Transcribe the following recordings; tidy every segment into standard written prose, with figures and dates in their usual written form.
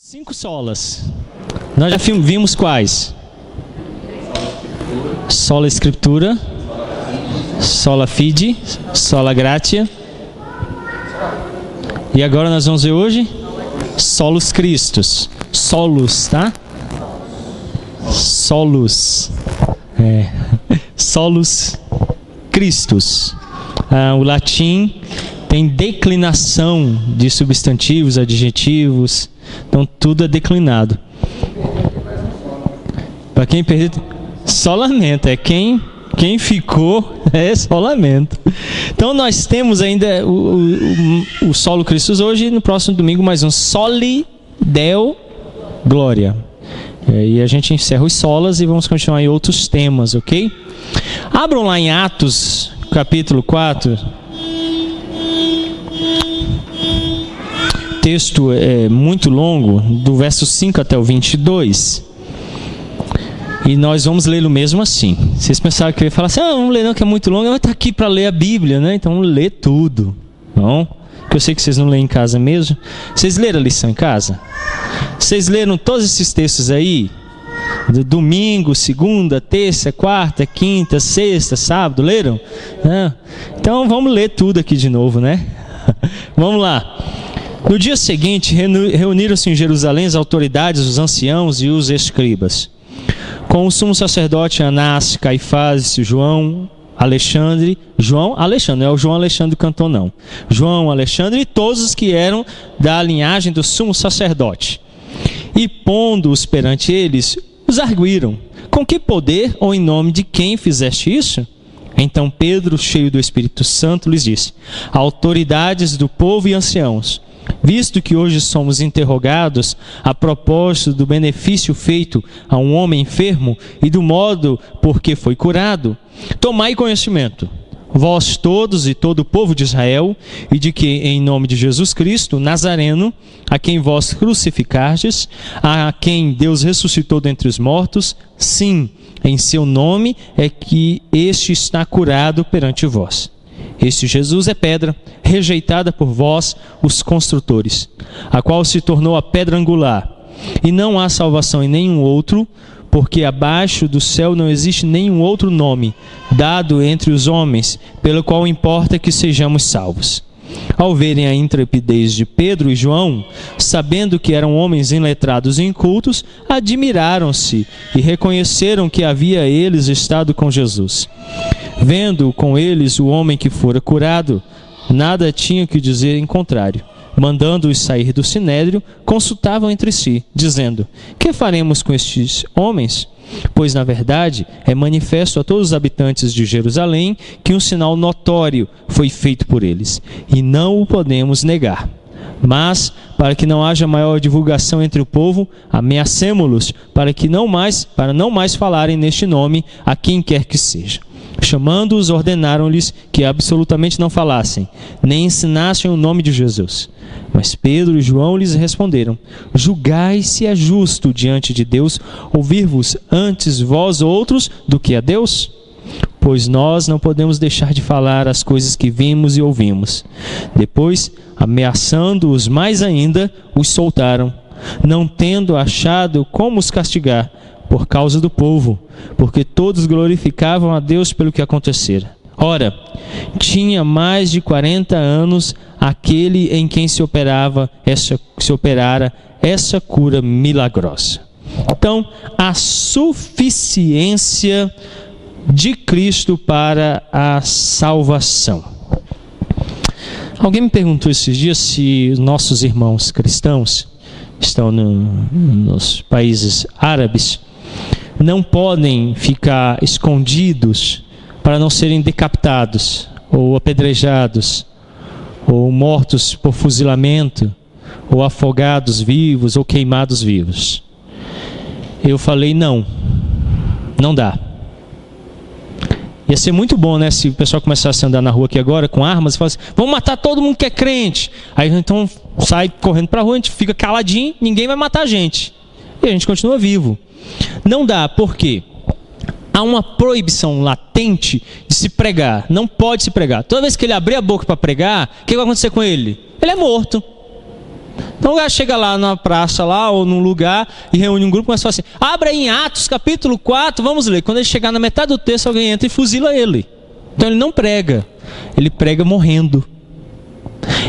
5 solas. Nós já vimos quais? Sola Escritura, Sola Fide, Sola Gratia. E agora nós vamos ver hoje Solus Christus. Solus, tá? Solus. Solus Christus. O latim tem declinação de substantivos, adjetivos. Então tudo é declinado. Para quem perdeu, só lamento. É quem ficou, só lamento. Então nós temos ainda o Solo Christus hoje, e no próximo domingo mais um Soli Deo Glória. E a gente encerra os solas e vamos continuar em outros temas, ok? Abram lá em Atos, capítulo 4. O texto é muito longo, do verso 5 até o 22. E nós vamos lê-lo mesmo assim. Vocês pensaram que eu ia falar assim, vamos ler não, que é muito longo. Mas está aqui para ler a Bíblia, né? Então vamos ler tudo. Não? Porque eu sei que vocês não leem em casa mesmo. Vocês leram a lição em casa? Vocês leram todos esses textos aí? Do domingo, segunda, terça, quarta, quinta, sexta, sábado, leram? Então vamos ler tudo aqui de novo, né? Vamos lá. No dia seguinte, reuniram-se em Jerusalém as autoridades, os anciãos e os escribas, com o sumo sacerdote Anás, Caifás, João Alexandre, não é o João Alexandre cantor não, João Alexandre e todos os que eram da linhagem do sumo sacerdote. E pondo-os perante eles, os arguíram: com que poder ou em nome de quem fizeste isso? Então Pedro, cheio do Espírito Santo, lhes disse: autoridades do povo e anciãos, visto que hoje somos interrogados a propósito do benefício feito a um homem enfermo e do modo por que foi curado, tomai conhecimento, vós todos e todo o povo de Israel, e de que em nome de Jesus Cristo, Nazareno, a quem vós crucificastes, a quem Deus ressuscitou dentre os mortos, sim, em seu nome é que este está curado perante vós. Este Jesus é pedra, rejeitada por vós, os construtores, a qual se tornou a pedra angular. E não há salvação em nenhum outro, porque abaixo do céu não existe nenhum outro nome dado entre os homens, pelo qual importa que sejamos salvos. Ao verem a intrepidez de Pedro e João, sabendo que eram homens iletrados e incultos, admiraram-se e reconheceram que havia eles estado com Jesus. Vendo com eles o homem que fora curado, nada tinham que dizer em contrário. Mandando-os sair do sinédrio, consultavam entre si, dizendo: que faremos com estes homens? Pois, na verdade, é manifesto a todos os habitantes de Jerusalém que um sinal notório foi feito por eles, e não o podemos negar. Mas, para que não haja maior divulgação entre o povo, ameacemo-los para não mais falarem neste nome a quem quer que seja. Chamando-os, ordenaram-lhes que absolutamente não falassem, nem ensinassem o nome de Jesus. Mas Pedro e João lhes responderam: julgai se é justo diante de Deus ouvir-vos antes vós outros do que a Deus? Pois nós não podemos deixar de falar as coisas que vimos e ouvimos. Depois, ameaçando-os mais ainda, os soltaram, não tendo achado como os castigar, por causa do povo, porque todos glorificavam a Deus pelo que acontecera. Ora, tinha mais de 40 anos aquele em quem se operara essa cura milagrosa. Então, a suficiência de Cristo para a salvação. Alguém me perguntou esses dias se nossos irmãos cristãos estão nos países árabes não podem ficar escondidos para não serem decapitados, ou apedrejados, ou mortos por fuzilamento, ou afogados vivos, ou queimados vivos. Eu falei, não dá. Ia ser muito bom, né, se o pessoal começasse a andar na rua aqui agora com armas e falasse: vamos matar todo mundo que é crente. Aí então sai correndo para a rua, a gente fica caladinho, ninguém vai matar a gente. E a gente continua vivo. Não dá, por quê? Há uma proibição latente de se pregar. Não pode se pregar. Toda vez que ele abrir a boca para pregar, o que vai acontecer com ele? Ele é morto. Então o cara chega lá na praça lá, ou num lugar, e reúne um grupo, mas fala assim, abra em Atos capítulo 4, vamos ler. Quando ele chegar na metade do texto, alguém entra e fuzila ele. Então ele não prega, ele prega morrendo.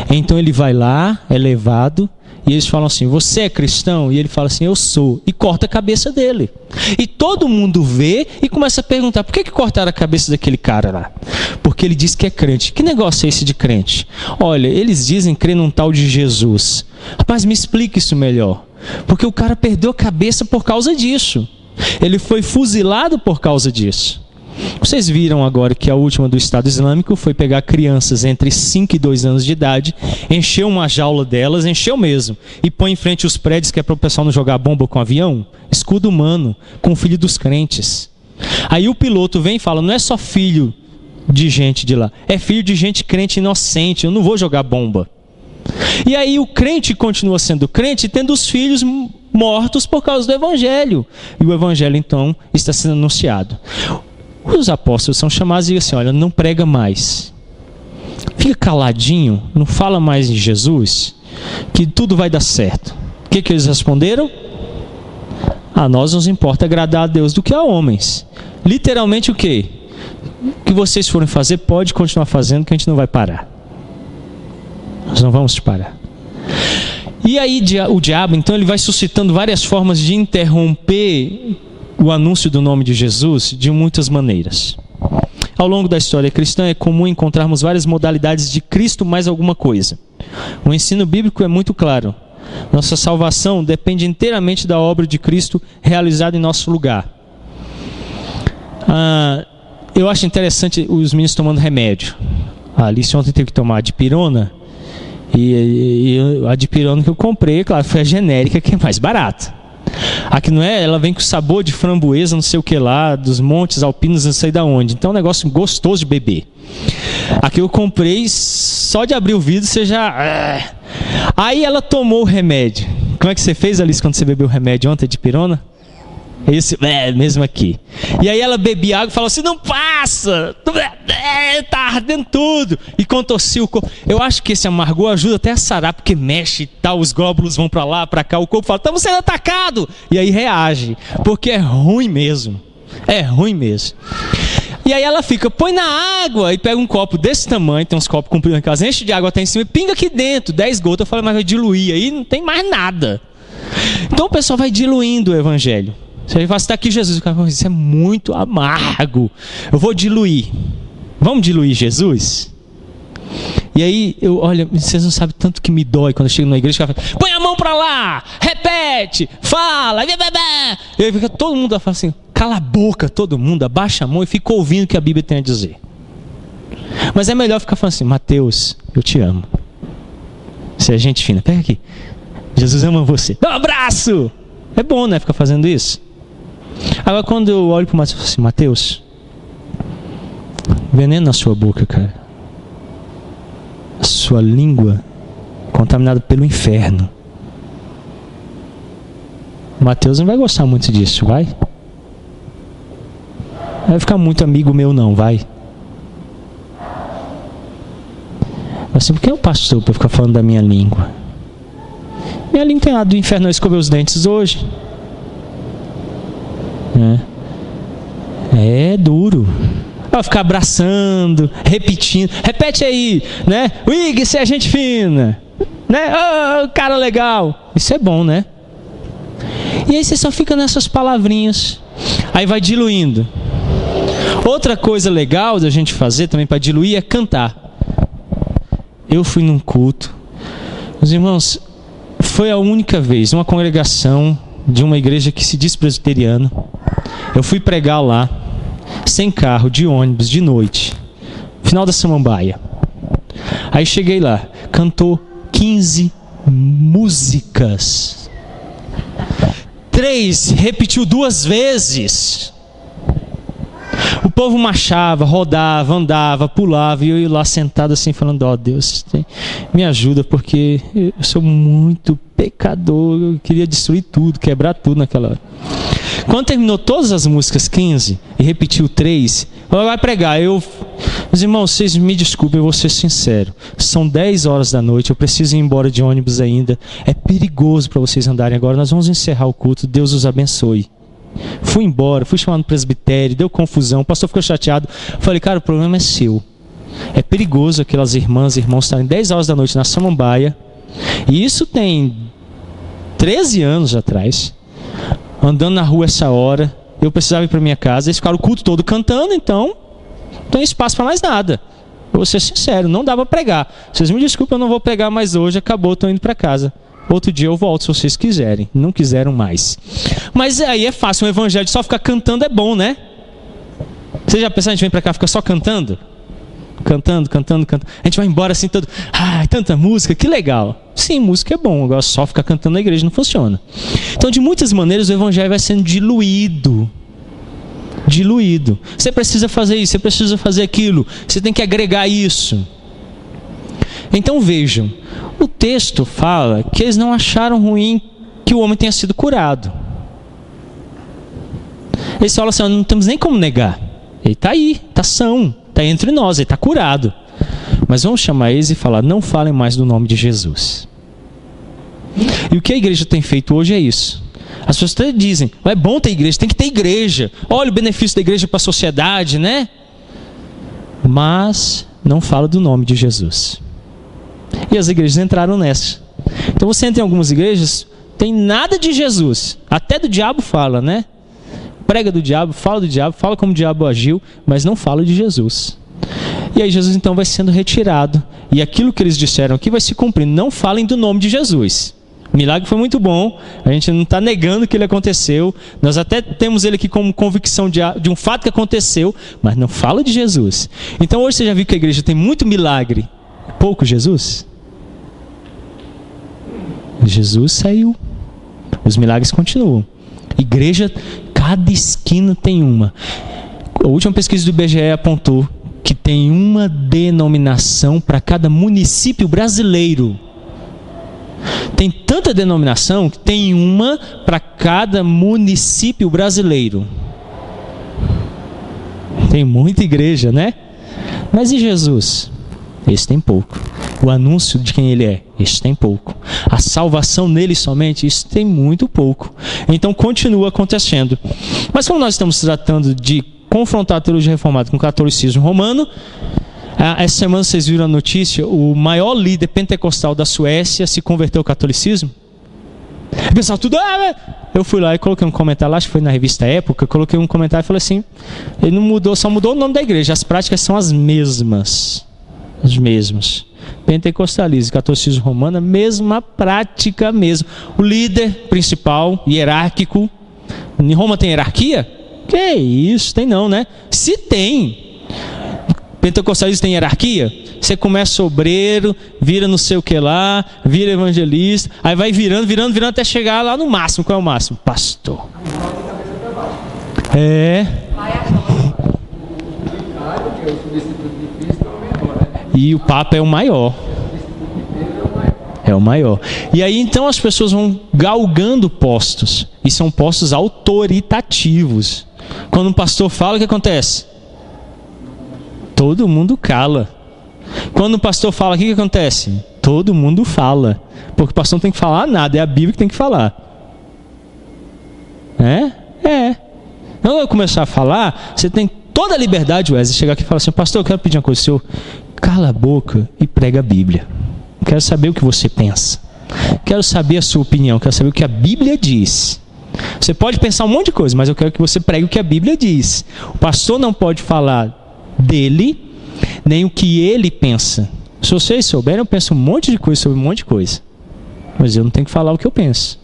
Então ele vai lá, é levado, e eles falam assim, você é cristão? E ele fala assim, eu sou. E corta a cabeça dele. E todo mundo vê e começa a perguntar, por que cortaram a cabeça daquele cara lá? Porque ele diz que é crente. Que negócio é esse de crente? Olha, eles dizem crer num tal de Jesus. Rapaz, me explica isso melhor. Porque o cara perdeu a cabeça por causa disso. Ele foi fuzilado por causa disso. Vocês viram agora que a última do Estado Islâmico foi pegar crianças entre 5 e 2 anos de idade, encheu uma jaula delas, encheu mesmo, e põe em frente os prédios que é para o pessoal não jogar bomba com avião, escudo humano, com o filho dos crentes. Aí o piloto vem e fala, não é só filho de gente de lá, é filho de gente crente inocente, eu não vou jogar bomba. E aí o crente continua sendo crente, tendo os filhos mortos por causa do Evangelho. E o Evangelho então está sendo anunciado. Os apóstolos são chamados e dizem assim, olha, não prega mais. Fica caladinho, não fala mais de Jesus, que tudo vai dar certo. O que eles responderam? A nós nos importa agradar a Deus do que a homens. Literalmente o quê? O que vocês forem fazer, pode continuar fazendo, que a gente não vai parar. Nós não vamos parar. E aí o diabo, então, ele vai suscitando várias formas de interromper o anúncio do nome de Jesus de muitas maneiras. Ao longo da história cristã é comum encontrarmos várias modalidades de Cristo mais alguma coisa. O ensino bíblico é muito claro. Nossa salvação depende inteiramente da obra de Cristo realizada em nosso lugar. Eu acho interessante os meninos tomando remédio. A Alice ontem teve que tomar dipirona. E a dipirona que eu comprei, claro, foi a genérica, que é mais barata. Aqui não é, ela vem com sabor de framboesa, não sei o que lá, dos montes alpinos, não sei da onde. Então é um negócio gostoso de beber. Aqui eu comprei, só de abrir o vidro você já... Aí ela tomou o remédio. Como é que você fez, Alice, quando você bebeu o remédio ontem de pirona? Esse, mesmo aqui. E aí ela bebia água e falou assim, não passa, tá ardendo tudo. E contorcia o corpo. Eu acho que esse amargor ajuda até a sarar, porque mexe e tal, os glóbulos vão pra lá, pra cá, o corpo fala, estamos sendo atacados. E aí reage, porque é ruim mesmo. É ruim mesmo. E aí ela fica, põe na água e pega um copo desse tamanho, tem uns copos compridos em casa, enche de água até em cima e pinga aqui dentro, 10 gotas. Eu falo, mas vai diluir, aí não tem mais nada. Então o pessoal vai diluindo o evangelho. Você vai estar aqui, Jesus, o cara fala, isso é muito amargo, eu vou diluir. Vamos diluir Jesus? E aí, olha, vocês não sabem tanto que me dói quando eu chego na igreja, o cara fala, põe a mão para lá, repete, fala, e aí fica todo mundo fala assim, cala a boca todo mundo, abaixa a mão e fica ouvindo o que a Bíblia tem a dizer. Mas é melhor ficar falando assim, Mateus, eu te amo. Você é gente fina, pega aqui, Jesus ama você, dá um abraço. É bom, né, ficar fazendo isso. Agora quando eu olho para o Mateus, eu falo assim, Mateus, veneno na sua boca, cara. A sua língua contaminada pelo inferno. Mateus não vai gostar muito disso, vai? Vai ficar muito amigo meu não, vai? Assim, por que é o pastor para ficar falando da minha língua? Minha língua tem nada do inferno, eu escovei os dentes hoje. É duro. Vai ficar abraçando, repetindo. Repete aí, né? Wig, você é gente fina, né? Oh, cara legal. Isso é bom, né? E aí você só fica nessas palavrinhas. Aí vai diluindo. Outra coisa legal da gente fazer também para diluir é cantar. Eu fui num culto. Os irmãos, foi a única vez, uma congregação de uma igreja que se diz presbiteriana. Eu fui pregar lá, sem carro, de ônibus, de noite, final da Samambaia. Aí cheguei lá, cantou 15 músicas. 3 repetiu 2 vezes. O povo marchava, rodava, andava, pulava, e eu lá sentado assim, falando, ó Deus, me ajuda, porque eu sou muito pecador, eu queria destruir tudo, quebrar tudo naquela hora. Quando terminou todas as músicas 15 e repetiu 3, vai pregar. Meus irmãos, vocês me desculpem, eu vou ser sincero. São 10 horas da noite, eu preciso ir embora de ônibus ainda. É perigoso para vocês andarem agora. Nós vamos encerrar o culto. Deus os abençoe. Fui embora, fui chamado no presbitério, deu confusão, o pastor ficou chateado. Falei, cara, o problema é seu. É perigoso aquelas irmãs e irmãos estarem 10 horas da noite na samambaia. E isso tem 13 anos atrás. Andando na rua essa hora. Eu precisava ir para minha casa. Eles ficaram o culto todo cantando, então não tem espaço para mais nada. Eu vou ser sincero, não dá para pregar. Vocês me desculpem, eu não vou pregar mais hoje. Acabou, estou indo para casa. Outro dia eu volto, se vocês quiserem. Não quiseram mais. Mas aí é fácil, um evangelho só ficar cantando é bom, né? Você já pensou, a gente vem para cá e fica só cantando? Cantando. A gente vai embora assim todo... Ai, tanta música, que legal. Sim, música é bom, agora só ficar cantando na igreja não funciona. Então, de muitas maneiras, o evangelho vai sendo diluído. Você precisa fazer isso, você precisa fazer aquilo. Você tem que agregar isso. Então, vejam. O texto fala que eles não acharam ruim que o homem tenha sido curado. Eles falam assim, não temos nem como negar. Ele está aí, está são, está entre nós, ele está curado. Mas vamos chamar eles e falar, não falem mais do nome de Jesus. E o que a igreja tem feito hoje é isso. As pessoas até dizem, é bom ter igreja, tem que ter igreja. Olha o benefício da igreja para a sociedade, né? Mas não fala do nome de Jesus. E as igrejas entraram nessa. Então você entra em algumas igrejas, tem nada de Jesus. Até do diabo fala, né? Prega do diabo, fala como o diabo agiu, mas não fala de Jesus. E aí Jesus então vai sendo retirado. E aquilo que eles disseram aqui vai se cumprindo. Não falem do nome de Jesus. O milagre foi muito bom. A gente não está negando que ele aconteceu. Nós até temos ele aqui como convicção de um fato que aconteceu, mas não fala de Jesus. Então hoje você já viu que a igreja tem muito milagre, pouco Jesus? Jesus saiu. Os milagres continuam. Igreja, cada esquina tem uma. A última pesquisa do IBGE apontou que tem uma denominação para cada município brasileiro. Tem tanta denominação que tem uma para cada município brasileiro. Tem muita igreja, né? Mas e Jesus? Esse tem pouco. O anúncio de quem ele é, esse tem pouco. A salvação nele somente, isso tem muito pouco. Então continua acontecendo. Mas como nós estamos tratando de confrontar a teologia reformada com o catolicismo romano, essa semana vocês viram a notícia, o maior líder pentecostal da Suécia se converteu ao catolicismo. O pessoal tudo... Eu fui lá e coloquei um comentário lá, acho que foi na revista Época, coloquei um comentário e falei assim, ele não mudou, só mudou o nome da igreja, as práticas são as mesmas. As mesmas. Pentecostalismo, catolicismo romano, mesma prática mesmo. O líder principal, hierárquico. Em Roma tem hierarquia? Que isso, tem não, né? Se tem. Pentecostalismo tem hierarquia? Você começa obreiro, vira não sei o que lá, vira evangelista, aí vai virando até chegar lá no máximo. Qual é o máximo? Pastor. E o Papa é o maior. É o maior. E aí então as pessoas vão galgando postos. E são postos autoritativos. Quando um pastor fala, o que acontece? Todo mundo cala. Quando o pastor fala, o que acontece? Todo mundo fala. Porque o pastor não tem que falar nada, é a Bíblia que tem que falar. Quando eu começar a falar, você tem toda a liberdade, Wesley, chegar aqui e falar assim, pastor, eu quero pedir uma coisa, senhor, cala a boca e prega a Bíblia. Quero saber o que você pensa. Quero saber a sua opinião, quero saber o que a Bíblia diz. Você pode pensar um monte de coisa, mas eu quero que você pregue o que a Bíblia diz. O pastor não pode falar dele, nem o que ele pensa. Se vocês souberem, eu penso um monte de coisa sobre um monte de coisa. Mas eu não tenho que falar o que eu penso.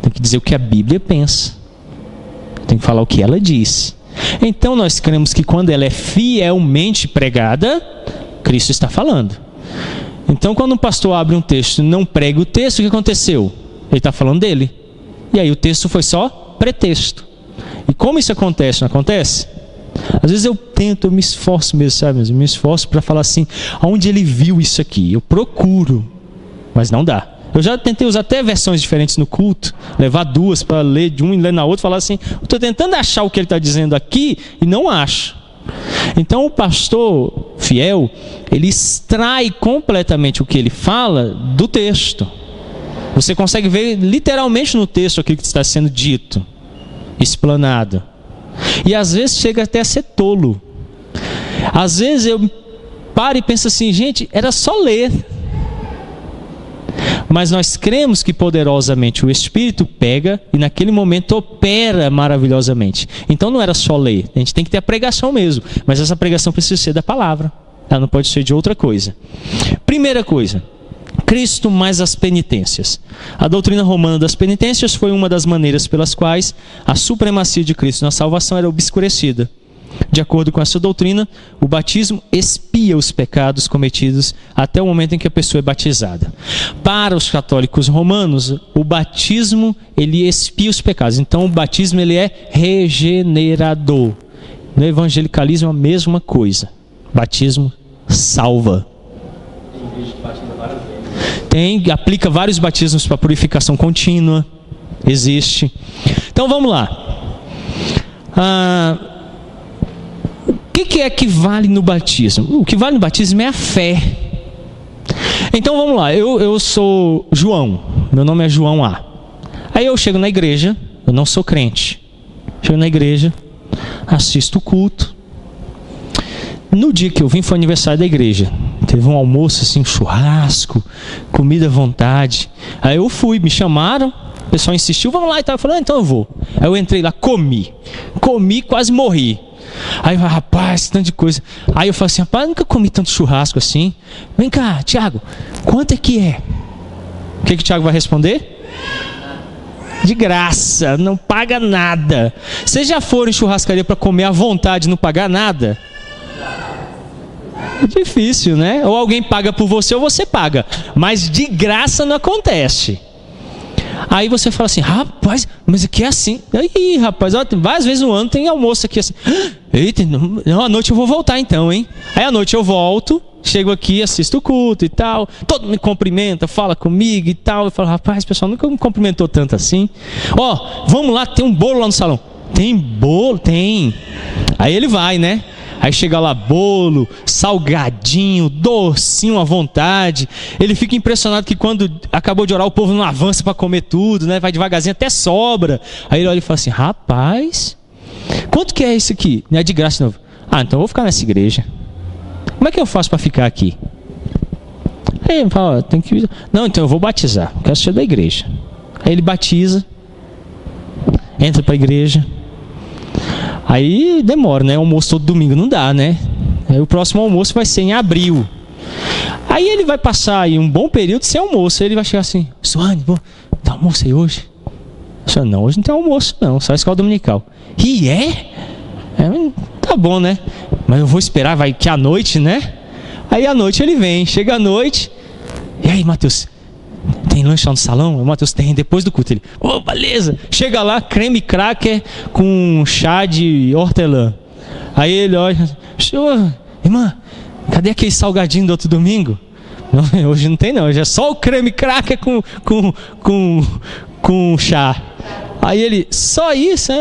Tenho que dizer o que a Bíblia pensa. Tenho que falar o que ela diz. Então nós cremos que quando ela é fielmente pregada, Cristo está falando. Então quando um pastor abre um texto e não prega o texto, o que aconteceu? Ele está falando dele. E aí o texto foi só pretexto. E como isso acontece? Não acontece? Às vezes eu me esforço mesmo, sabe? Eu me esforço para falar assim, aonde ele viu isso aqui? Eu procuro, mas não dá. Eu já tentei usar até versões diferentes no culto, levar duas para ler de um e ler na outra, falar assim, estou tentando achar o que ele está dizendo aqui e não acho. Então o pastor fiel, ele extrai completamente o que ele fala do texto. Você consegue ver literalmente no texto aquilo que está sendo dito, explanado. E às vezes chega até a ser tolo. Às vezes eu paro e penso assim, gente, era só ler. Mas nós cremos que poderosamente o Espírito pega e naquele momento opera maravilhosamente. Então não era só ler, a gente tem que ter a pregação mesmo. Mas essa pregação precisa ser da palavra, ela não pode ser de outra coisa. Primeira coisa, Cristo mais as penitências. A doutrina romana das penitências foi uma das maneiras pelas quais a supremacia de Cristo na salvação era obscurecida. De acordo com essa doutrina, o batismo expia os pecados cometidos até o momento em que a pessoa é batizada. Para os católicos romanos, o batismo ele expia os pecados. Então o batismo ele é regenerador. No evangelicalismo a mesma coisa. Batismo salva. Aplica vários batismos para purificação contínua. Existe. Então vamos lá. O que é que vale no batismo? O que vale no batismo é a fé. Então vamos lá, eu sou João, meu nome é João A. Aí eu chego na igreja, eu não sou crente. Chego na igreja, assisto o culto. No dia que eu vim foi aniversário da igreja. Teve um almoço assim, um churrasco, comida à vontade. Aí eu fui, me chamaram, o pessoal insistiu, vamos lá e tal. Eu falei, então eu vou. Aí eu entrei lá, comi, quase morri. Aí eu falei, rapaz, tanto de coisa. Aí eu falei assim, rapaz, eu nunca comi tanto churrasco assim. Vem cá, Tiago, quanto é que é? O que o Tiago vai responder? De graça, não paga nada. Vocês já foram em churrascaria para comer à vontade e não pagar nada? É difícil, né? Ou alguém paga por você ou você paga. Mas de graça não acontece. Aí você fala assim, rapaz, mas aqui é assim. Aí, rapaz, ó, várias vezes no ano tem almoço aqui assim. Eita, não, à noite eu vou voltar então, hein? Aí à noite eu volto, chego aqui, assisto o culto e tal. Todo mundo me cumprimenta, fala comigo e tal. Eu falo, rapaz, o pessoal nunca me cumprimentou tanto assim. Ó, vamos lá, tem um bolo lá no salão. Tem bolo? Tem. Aí ele vai, né? Aí chega lá bolo, salgadinho, docinho à vontade. Ele fica impressionado que quando acabou de orar o povo não avança para comer tudo, né? Vai devagarzinho, até sobra. Aí ele olha e fala assim, rapaz, quanto que é isso aqui? Não é de graça de novo. Ah, então eu vou ficar nessa igreja. Como é que eu faço para ficar aqui? Aí ele fala, ó, tem que... Não, então eu vou batizar, eu quero ser da igreja. Aí ele batiza, entra para a igreja. Aí demora, né? Almoço todo domingo não dá, né? Aí o próximo almoço vai ser em abril. Aí ele vai passar aí um bom período sem almoço. Aí ele vai chegar assim, Suane, vou dar almoço aí hoje? Eu falo, não, hoje não tem almoço não, só a escola dominical. E tá bom, né? Mas eu vou esperar, vai que à noite, né? Aí à noite ele vem, chega à noite. E aí, Matheus, tem lanche lá no salão? O Matheus tem, depois do culto. Ele, beleza. Chega lá, creme cracker com chá de hortelã. Aí ele olha, irmã, cadê aquele salgadinho do outro domingo? Não, hoje não tem não, hoje é só o creme cracker com chá. Aí ele, só isso?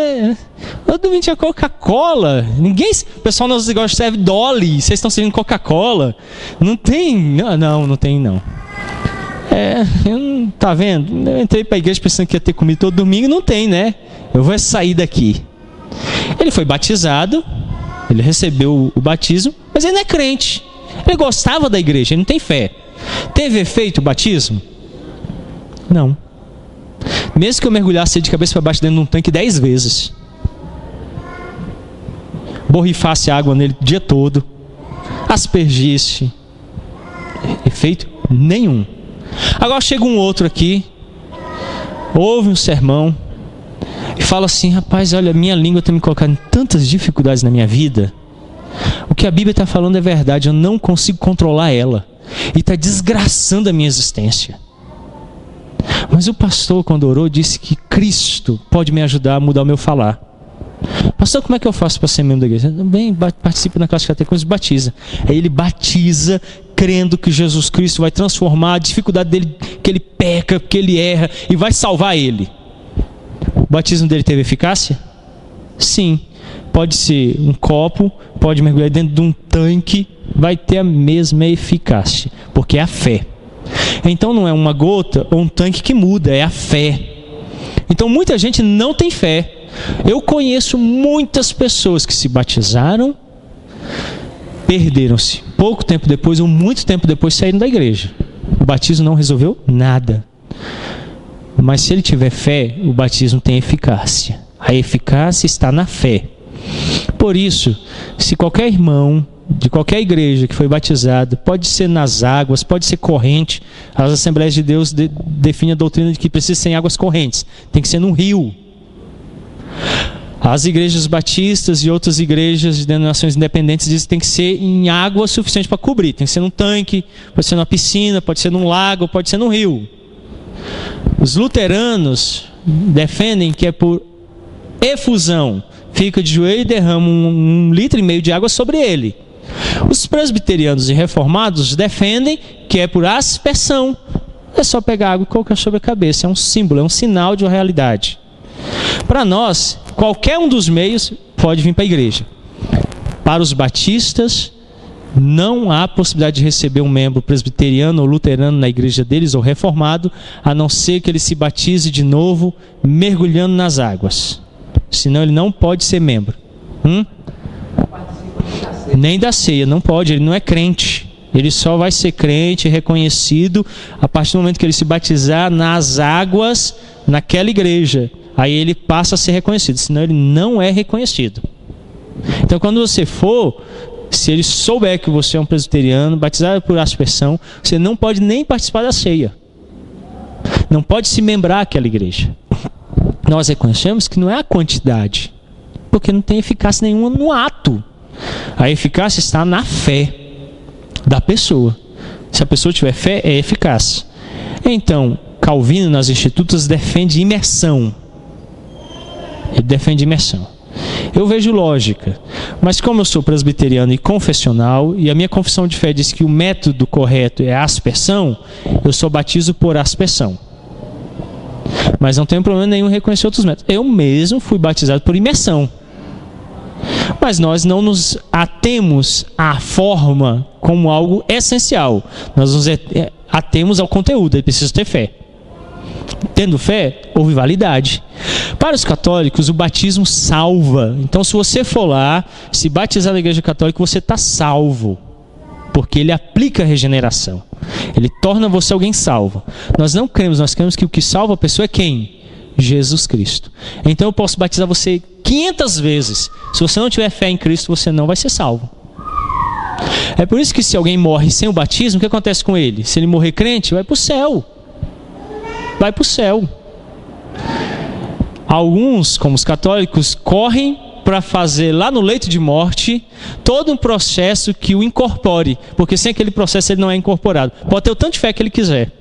No domingo tinha Coca-Cola. O pessoal nos negócios serve Dolly, vocês estão servindo Coca-Cola. Não tem, não tem não. Tá vendo? Eu entrei para a igreja pensando que ia ter comida todo domingo, não tem, né? Eu vou sair daqui. Ele foi batizado, ele recebeu o batismo, mas ele não é crente. Ele gostava da igreja, ele não tem fé. Teve efeito o batismo? Não. Mesmo que eu mergulhasse de cabeça para baixo dentro de um tanque 10 vezes, borrifasse água nele o dia todo, aspergisse, efeito nenhum. Agora chega um outro aqui, ouve um sermão e fala assim, rapaz, olha, minha língua está me colocando em tantas dificuldades na minha vida. O que a Bíblia está falando é verdade, eu não consigo controlar ela e está desgraçando a minha existência. Mas o pastor, quando orou, disse que Cristo pode me ajudar a mudar o meu falar. Pastor, como é que eu faço para ser membro da igreja? Bem, participa na classe de catequese e batiza. Aí ele batiza, crendo que Jesus Cristo vai transformar a dificuldade dele, que ele peca, que ele erra, e vai salvar ele. O batismo dele teve eficácia? Sim. Pode ser um copo, pode mergulhar dentro de um tanque, vai ter a mesma eficácia, porque é a fé. Então não é uma gota ou um tanque que muda, é a fé. Então muita gente não tem fé. Eu conheço muitas pessoas que se batizaram, perderam-se. Pouco tempo depois ou muito tempo depois saíram da igreja. O batismo não resolveu nada. Mas se ele tiver fé, o batismo tem eficácia. A eficácia está na fé. Por isso, se qualquer irmão de qualquer igreja que foi batizado, pode ser nas águas, pode ser corrente, as Assembleias de Deus definem a doutrina de que precisa ser em águas correntes, tem que ser num rio. As igrejas batistas e outras igrejas de denominações independentes dizem que tem que ser em água suficiente para cobrir, tem que ser num tanque, pode ser numa piscina, pode ser num lago, pode ser num rio. Os luteranos defendem que é por efusão, fica de joelho e derrama 1,5 litro de água sobre ele. Os presbiterianos e reformados defendem que é por aspersão. É só pegar água e colocar sobre a cabeça. É um símbolo, é um sinal de uma realidade. Para nós, qualquer um dos meios pode vir para a igreja. Para os batistas, não há possibilidade de receber um membro presbiteriano ou luterano na igreja deles ou reformado, a não ser que ele se batize de novo, mergulhando nas águas. Senão ele não pode ser membro. Nem da ceia, não pode, ele não é crente. Ele só vai ser crente, reconhecido, a partir do momento que ele se batizar nas águas, naquela igreja. Aí ele passa a ser reconhecido, senão ele não é reconhecido. Então quando você for, se ele souber que você é um presbiteriano, batizado por aspersão, você não pode nem participar da ceia. Não pode se membrar àquela igreja. Nós reconhecemos que não é a quantidade, porque não tem eficácia nenhuma no ato. A eficácia está na fé da pessoa. Se a pessoa tiver fé, é eficaz. Então, Calvino, nas Institutas, defende imersão. Ele defende imersão. Eu vejo lógica, mas como eu sou presbiteriano e confessional, e a minha confissão de fé diz que o método correto é a aspersão, eu só batizo por aspersão. Mas não tenho problema nenhum em reconhecer outros métodos. Eu mesmo fui batizado por imersão. Mas nós não nos atemos à forma como algo essencial. Nós nos atemos ao conteúdo, ele precisa ter fé. Tendo fé, houve validade. Para os católicos, o batismo salva. Então, se você for lá, se batizar na igreja católica, você está salvo. Porque ele aplica a regeneração. Ele torna você alguém salvo. Nós não cremos, nós cremos que o que salva a pessoa é quem? Jesus Cristo. Então eu posso batizar você 500 vezes. Se você não tiver fé em Cristo, você não vai ser salvo. É por isso que se alguém morre sem o batismo, o que acontece com ele? Se ele morrer crente, vai para o céu. Vai para o céu. Alguns, como os católicos, correm para fazer lá no leito de morte todo um processo que o incorpore, porque sem aquele processo ele não é incorporado. Pode ter o tanto de fé que ele quiser.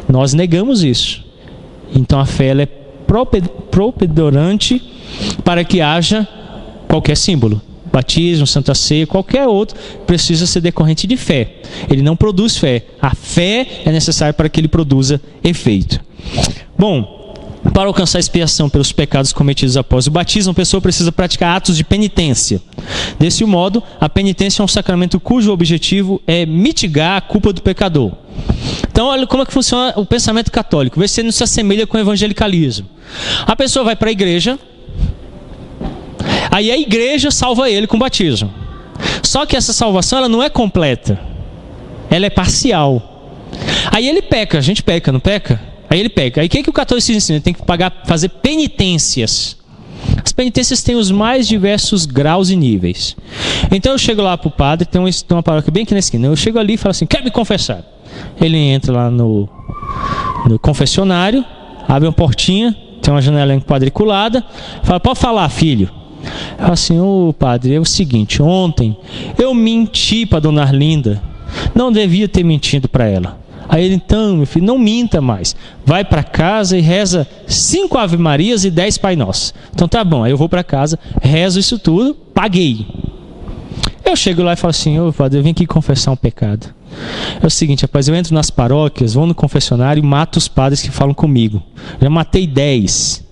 Nós negamos isso. Então a fé ela é propedorante para que haja qualquer símbolo. Batismo, Santa Ceia, qualquer outro, precisa ser decorrente de fé. Ele não produz fé. A fé é necessária para que ele produza efeito. Bom, para alcançar a expiação pelos pecados cometidos após o batismo, a pessoa precisa praticar atos de penitência. Desse modo, a penitência é um sacramento cujo objetivo é mitigar a culpa do pecador. Então, olha como é que funciona o pensamento católico. Vê se ele não se assemelha com o evangelicalismo. A pessoa vai para a igreja, aí a igreja salva ele com o batismo. Só que essa salvação ela não é completa. Ela é parcial. Aí ele peca, a gente peca, não peca? Aí ele peca. Aí o que o catolicismo ensina? Ele tem que fazer penitências. As penitências têm os mais diversos graus e níveis. Então eu chego lá para o padre, tem uma paróquia bem aqui na esquina. Eu chego ali e falo assim, quer me confessar? Ele entra lá no confessionário, abre uma portinha, tem uma janela quadriculada, fala, pode falar, filho. Eu falo assim, ô padre, é o seguinte, ontem eu menti para dona Arlinda, não devia ter mentido para ela. Aí ele, então, meu filho, não minta mais. Vai para casa e reza 5 Ave Marias e 10 Pai Nosso. Então tá bom, aí eu vou para casa, rezo isso tudo, paguei. Eu chego lá e falo assim, ô padre, eu vim aqui confessar um pecado. É o seguinte, rapaz, eu entro nas paróquias, vou no confessionário e mato os padres que falam comigo. Já matei 10.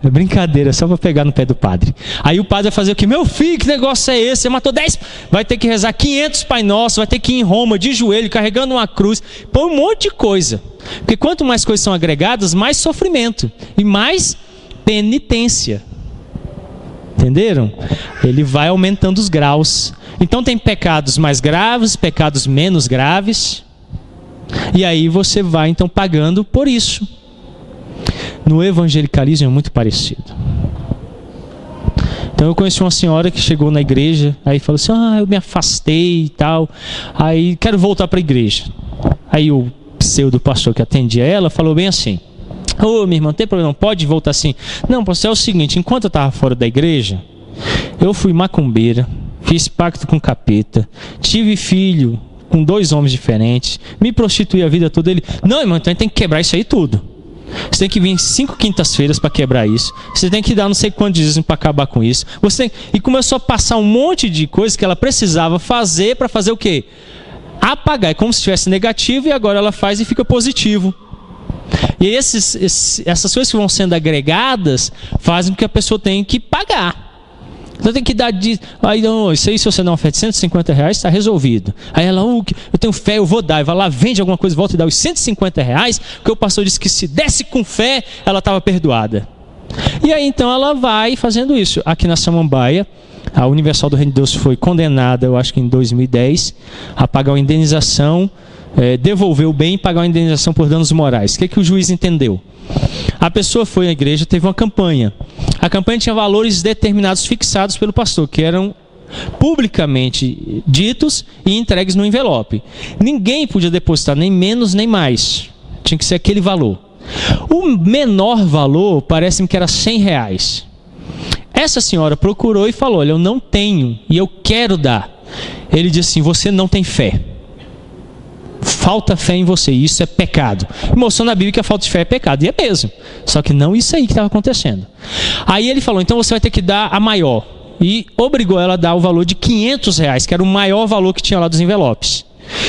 É brincadeira, só para pegar no pé do padre. Aí o padre vai fazer o quê? Meu filho, que negócio é esse? Você matou 10? Vai ter que rezar 500 Pai Nosso, vai ter que ir em Roma de joelho, carregando uma cruz. Põe um monte de coisa. Porque quanto mais coisas são agregadas, mais sofrimento e mais penitência. Entenderam? Ele vai aumentando os graus. Então tem pecados mais graves, pecados menos graves. E aí você vai então pagando por isso. No evangelicalismo é muito parecido. Então eu conheci uma senhora que chegou na igreja, aí falou assim, eu me afastei e tal, aí quero voltar para a igreja. Aí o pseudo pastor que atendia ela falou bem assim, minha irmã, não tem problema, não pode voltar assim. Não, pastor, é o seguinte, enquanto eu estava fora da igreja, eu fui macumbeira, fiz pacto com capeta, tive filho com 2 homens diferentes, me prostituí a vida toda. Ele, não, irmão, então tem que quebrar isso aí tudo. Você tem que vir 5 quintas-feiras para quebrar isso. Você tem que dar não sei quantos dias para acabar com isso. E começou a passar um monte de coisas que ela precisava fazer para fazer o quê? Apagar. É como se estivesse negativo e agora ela faz e fica positivo. E essas coisas que vão sendo agregadas fazem com que a pessoa tenha que pagar. Então tem que dar aí não, isso aí, se você dá uma oferta de 150 reais, está resolvido. Aí ela, eu tenho fé, eu vou dar. E vai lá, vende alguma coisa, volta e dá os 150 reais, porque o pastor disse que se desse com fé, ela estava perdoada. E aí então ela vai fazendo isso. Aqui na Samambaia, a Universal do Reino de Deus foi condenada, eu acho que em 2010, a pagar uma indenização, devolver o bem e pagar uma indenização por danos morais. O que o juiz entendeu? A pessoa foi à igreja, teve uma campanha. A campanha tinha valores determinados, fixados pelo pastor, que eram publicamente ditos e entregues no envelope. Ninguém podia depositar nem menos nem mais. Tinha que ser aquele valor. O menor valor, parece-me que era 100 reais. Essa senhora procurou e falou, olha, eu não tenho e eu quero dar. Ele disse assim, você não tem fé. Falta fé em você, e isso é pecado. Mostrou na Bíblia que a falta de fé é pecado, e é mesmo. Só que não isso aí que estava acontecendo. Aí ele falou, então você vai ter que dar a maior. E obrigou ela a dar o valor de 500 reais, que era o maior valor que tinha lá dos envelopes.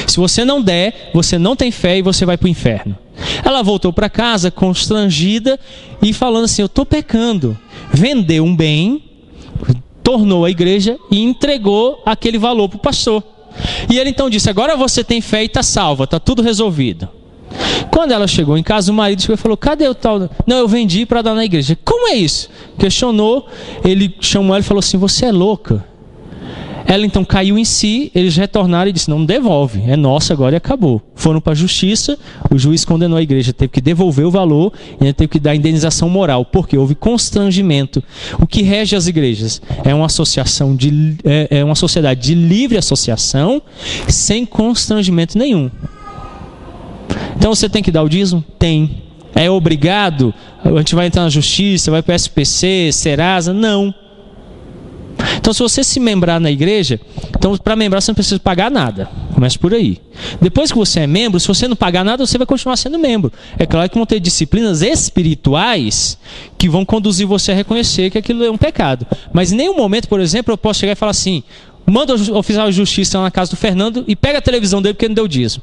Se você não der, você não tem fé e você vai para o inferno. Ela voltou para casa constrangida e falando assim, eu estou pecando. Vendeu um bem, tornou a igreja e entregou aquele valor para o pastor. E ele então disse, agora você tem fé e está salva, está tudo resolvido. Quando ela chegou em casa, o marido chegou e falou, cadê o tal? Não, eu vendi para dar na igreja. Como é isso? Questionou, ele chamou ela e falou assim, você é louca. Ela então caiu em si, eles retornaram e disse, não devolve, é nosso agora e acabou. Foram para a justiça, o juiz condenou a igreja, teve que devolver o valor e teve que dar indenização moral, porque houve constrangimento. O que rege as igrejas é uma associação é uma sociedade de livre associação, sem constrangimento nenhum. Então você tem que dar o dízimo? Tem. É obrigado? A gente vai entrar na justiça, vai para o SPC, Serasa? Não. Então se você se membrar na igreja, então para membrar você não precisa pagar nada. Começa por aí. Depois que você é membro, se você não pagar nada, você vai continuar sendo membro. É claro que vão ter disciplinas espirituais que vão conduzir você a reconhecer que aquilo é um pecado. Mas em nenhum momento, por exemplo, eu posso chegar e falar assim, manda o oficial de justiça lá na casa do Fernando e pega a televisão dele porque não deu dízimo.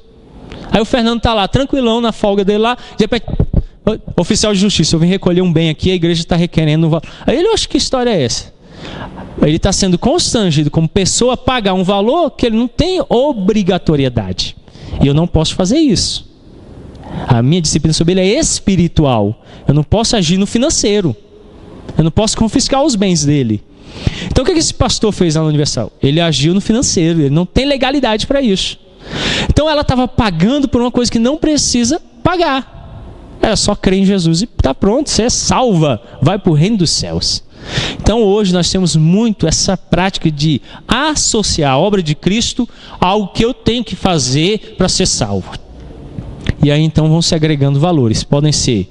Aí o Fernando está lá, tranquilão, na folga dele lá, de repente, oficial de justiça, eu vim recolher um bem aqui, a igreja está requerendo um valor. Aí ele, acha que história é essa? Ele está sendo constrangido como pessoa a pagar um valor que ele não tem obrigatoriedade. E eu não posso fazer isso. A minha disciplina sobre ele é espiritual. Eu não posso agir no financeiro. Eu não posso confiscar os bens dele. Então o que esse pastor fez lá no Universal? Ele agiu no financeiro. Ele não tem legalidade para isso. Então ela estava pagando por uma coisa que não precisa pagar. Era só crer em Jesus e está pronto. Você é salva. Vai para o reino dos céus. Então hoje nós temos muito essa prática de associar a obra de Cristo ao que eu tenho que fazer para ser salvo. E aí então vão se agregando valores. Podem ser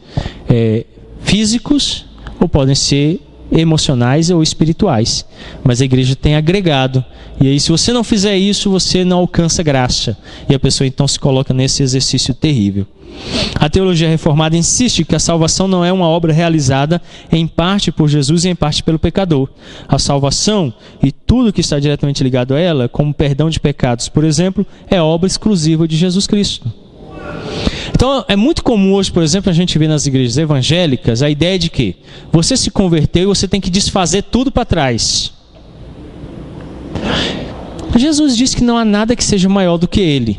físicos ou podem ser emocionais ou espirituais. Mas a igreja tem agregado. E aí, se você não fizer isso, você não alcança graça. E a pessoa então se coloca nesse exercício terrível. A teologia reformada insiste que a salvação não é uma obra realizada em parte por Jesus e em parte pelo pecador. A salvação e tudo que está diretamente ligado a ela, como perdão de pecados, por exemplo, é obra exclusiva de Jesus Cristo. Então é muito comum hoje, por exemplo, a gente vê nas igrejas evangélicas a ideia de que você se converteu e você tem que desfazer tudo para trás. Jesus disse que não há nada que seja maior do que Ele.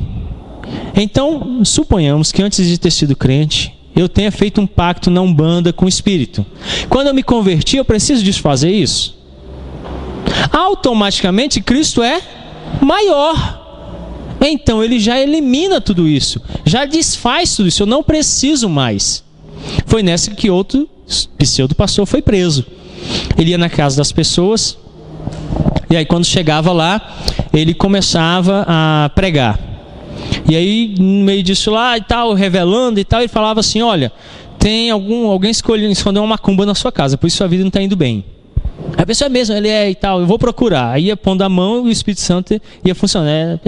Então, suponhamos que antes de ter sido crente, eu tenha feito um pacto na Umbanda com o Espírito. Quando eu me converti, eu preciso desfazer isso? Automaticamente, Cristo é maior. Então, Ele já elimina tudo isso, já desfaz tudo isso, eu não preciso mais. Foi nessa que outro pseudo-pastor foi preso. Ele ia na casa das pessoas, e aí quando chegava lá, ele começava a pregar. E aí, no meio disso lá e tal, revelando e tal, ele falava assim: olha, tem alguém escondeu uma macumba na sua casa, por isso sua vida não está indo bem. A pessoa é mesmo, ele é e tal, eu vou procurar. Aí ia pondo a mão e o Espírito Santo ia funcionar.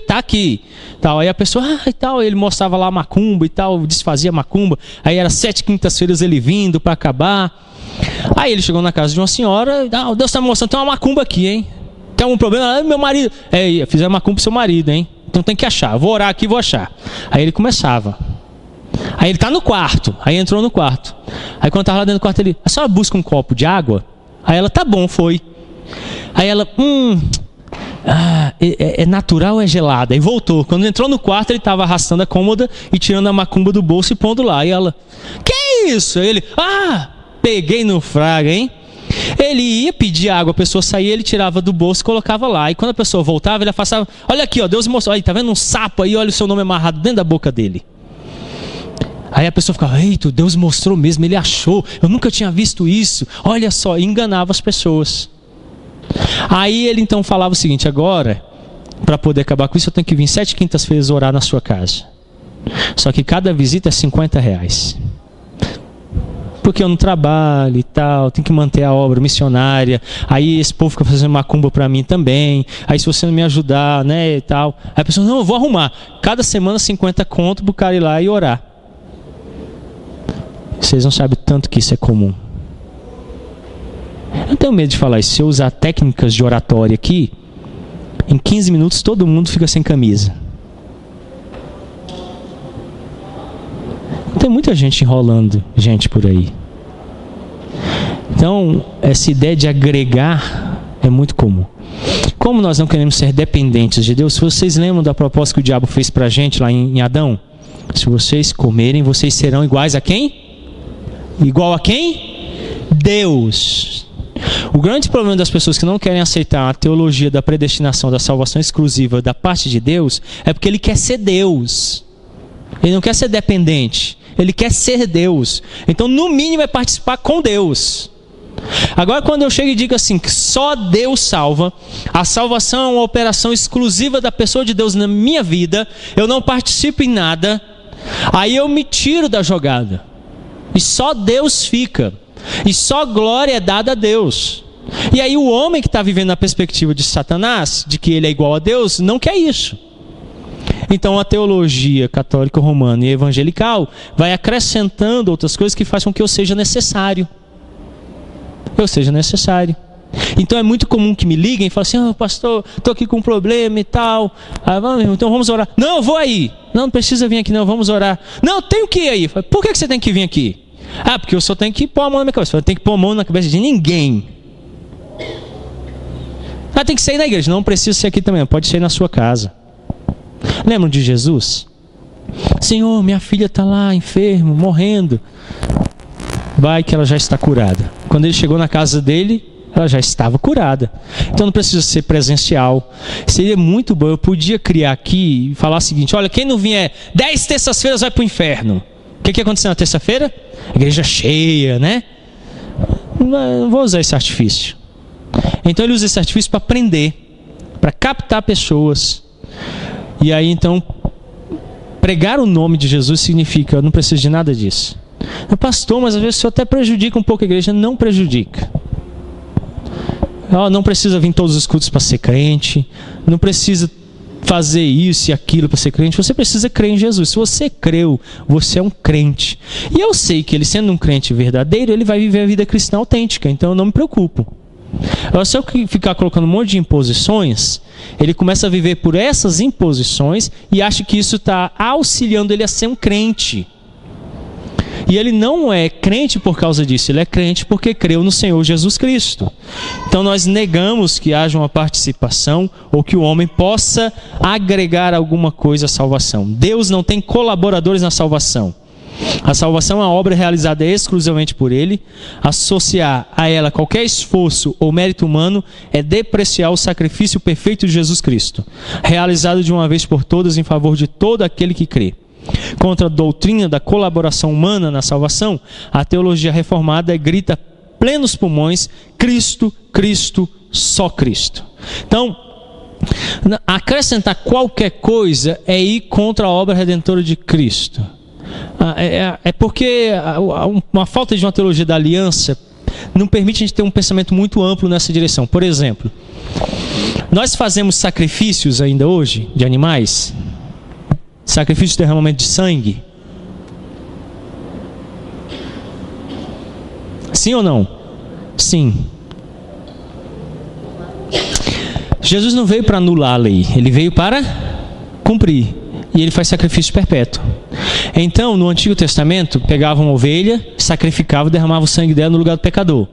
Tá aqui. Tal. Aí a pessoa, e tal, ele mostrava lá a macumba e tal, desfazia a macumba. Aí era 7 quintas-feiras ele vindo para acabar. Aí ele chegou na casa de uma senhora, Deus está me mostrando, tem uma macumba aqui, hein? Tem algum problema? Meu marido. Fizeram macumba pro seu marido, hein? Então tem que achar. Vou orar aqui e vou achar. Aí ele começava. Aí ele tá no quarto. Aí entrou no quarto. Aí quando tava lá dentro do quarto, ele: a senhora busca um copo de água? Aí ela: tá bom, foi. Aí ela: é natural ou é gelada? Aí voltou. Quando entrou no quarto, ele tava arrastando a cômoda e tirando a macumba do bolso e pondo lá. Aí ela: que isso? Aí ele: peguei no fraga, hein? Ele ia pedir água, a pessoa saía, ele tirava do bolso e colocava lá. E quando a pessoa voltava, ele afastava: olha aqui, ó, Deus mostrou. Aí, tá vendo um sapo aí? Olha o seu nome amarrado dentro da boca dele. Aí a pessoa ficava: eita, Deus mostrou mesmo, ele achou, eu nunca tinha visto isso, olha só, e enganava as pessoas. Aí ele então falava o seguinte: agora, para poder acabar com isso, eu tenho que vir 7 quintas-feiras orar na sua casa. Só que cada visita é R$50. Porque eu não trabalho e tal, tenho que manter a obra missionária. Aí esse povo fica fazendo macumba para mim também. Aí se você não me ajudar, né, e tal. Aí a pessoa: não, eu vou arrumar. Cada semana 50 conto pro cara ir lá e orar. Vocês não sabem tanto que isso é comum. Eu não tenho medo de falar isso. Se eu usar técnicas de oratória aqui, em 15 minutos todo mundo fica sem camisa. Tem muita gente enrolando gente por aí. Então, essa ideia de agregar é muito comum. Como nós não queremos ser dependentes de Deus, se vocês lembram da proposta que o diabo fez para a gente lá em Adão? Se vocês comerem, vocês serão iguais a quem? Igual a quem? Deus. O grande problema das pessoas que não querem aceitar a teologia da predestinação, da salvação exclusiva da parte de Deus, é porque ele quer ser Deus. Ele não quer ser dependente. Ele quer ser Deus. Então, no mínimo, é participar com Deus. Agora, quando eu chego e digo assim, que só Deus salva, a salvação é uma operação exclusiva da pessoa de Deus na minha vida, eu não participo em nada, aí eu me tiro da jogada. E só Deus fica. E só glória é dada a Deus. E aí o homem que está vivendo na perspectiva de Satanás, de que ele é igual a Deus, não quer isso. Então a teologia católica romana e evangelical vai acrescentando outras coisas que fazem com que eu seja necessário. Então é muito comum que me liguem e falem assim: pastor, estou aqui com um problema e tal. Então vamos orar. Não, eu vou aí. Não precisa vir aqui não, vamos orar. Não, tenho que ir aí. Por que você tem que vir aqui? Porque eu só tenho que pôr a mão na minha cabeça. Eu tenho que pôr a mão na cabeça de ninguém. Tem que sair da igreja. Não precisa ser aqui também, pode ser na sua casa. Lembram de Jesus? Senhor, minha filha está lá enferma, morrendo. Vai que ela já está curada. Quando ele chegou na casa dele, ela já estava curada. Então não precisa ser presencial. Seria muito bom, eu podia criar aqui e falar o seguinte: olha, quem não vier 10 terças-feiras vai para o inferno. O que aconteceu na terça-feira? Igreja cheia, né? Não vou usar esse artifício. Então ele usa esse artifício para prender, para captar pessoas. E aí então, pregar o nome de Jesus significa: eu não preciso de nada disso. Pastor, mas às vezes o senhor até prejudica um pouco a igreja. Não prejudica. Não precisa vir todos os cultos para ser crente. Não precisa fazer isso e aquilo para ser crente. Você precisa crer em Jesus. Se você creu, você é um crente. E eu sei que ele, sendo um crente verdadeiro, ele vai viver a vida cristã autêntica. Então eu não me preocupo. Se eu ficar colocando um monte de imposições, ele começa a viver por essas imposições e acha que isso está auxiliando ele a ser um crente. E ele não é crente por causa disso, ele é crente porque creu no Senhor Jesus Cristo. Então nós negamos que haja uma participação ou que o homem possa agregar alguma coisa à salvação. Deus não tem colaboradores na salvação. A salvação é uma obra realizada exclusivamente por Ele. Associar a ela qualquer esforço ou mérito humano é depreciar o sacrifício perfeito de Jesus Cristo, realizado de uma vez por todas em favor de todo aquele que crê. Contra a doutrina da colaboração humana na salvação, a teologia reformada grita plenos pulmões: Cristo, Cristo, só Cristo. Então, acrescentar qualquer coisa é ir contra a obra redentora de Cristo. É porque uma falta de uma teologia da aliança não permite a gente ter um pensamento muito amplo nessa direção. Por exemplo, nós fazemos sacrifícios ainda hoje de animais, sacrifício de derramamento de sangue. Sim ou não? Sim. Jesus não veio para anular a lei, ele veio para cumprir. E ele faz sacrifício perpétuo. Então, no Antigo Testamento, pegava uma ovelha, sacrificava e derramava o sangue dela no lugar do pecador.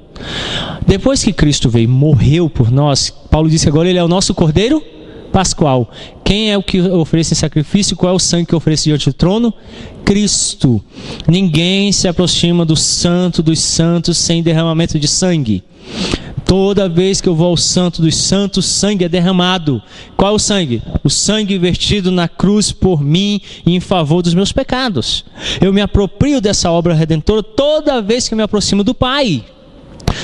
Depois que Cristo veio e morreu por nós, Paulo disse que agora ele é o nosso Cordeiro Pascual. Quem é o que oferece sacrifício? Qual é o sangue que oferece diante do trono? Cristo. Ninguém se aproxima do Santo dos Santos sem derramamento de sangue. Toda vez que eu vou ao Santo dos Santos, sangue é derramado. Qual é o sangue? O sangue vertido na cruz por mim e em favor dos meus pecados. Eu me aproprio dessa obra redentora toda vez que eu me aproximo do Pai.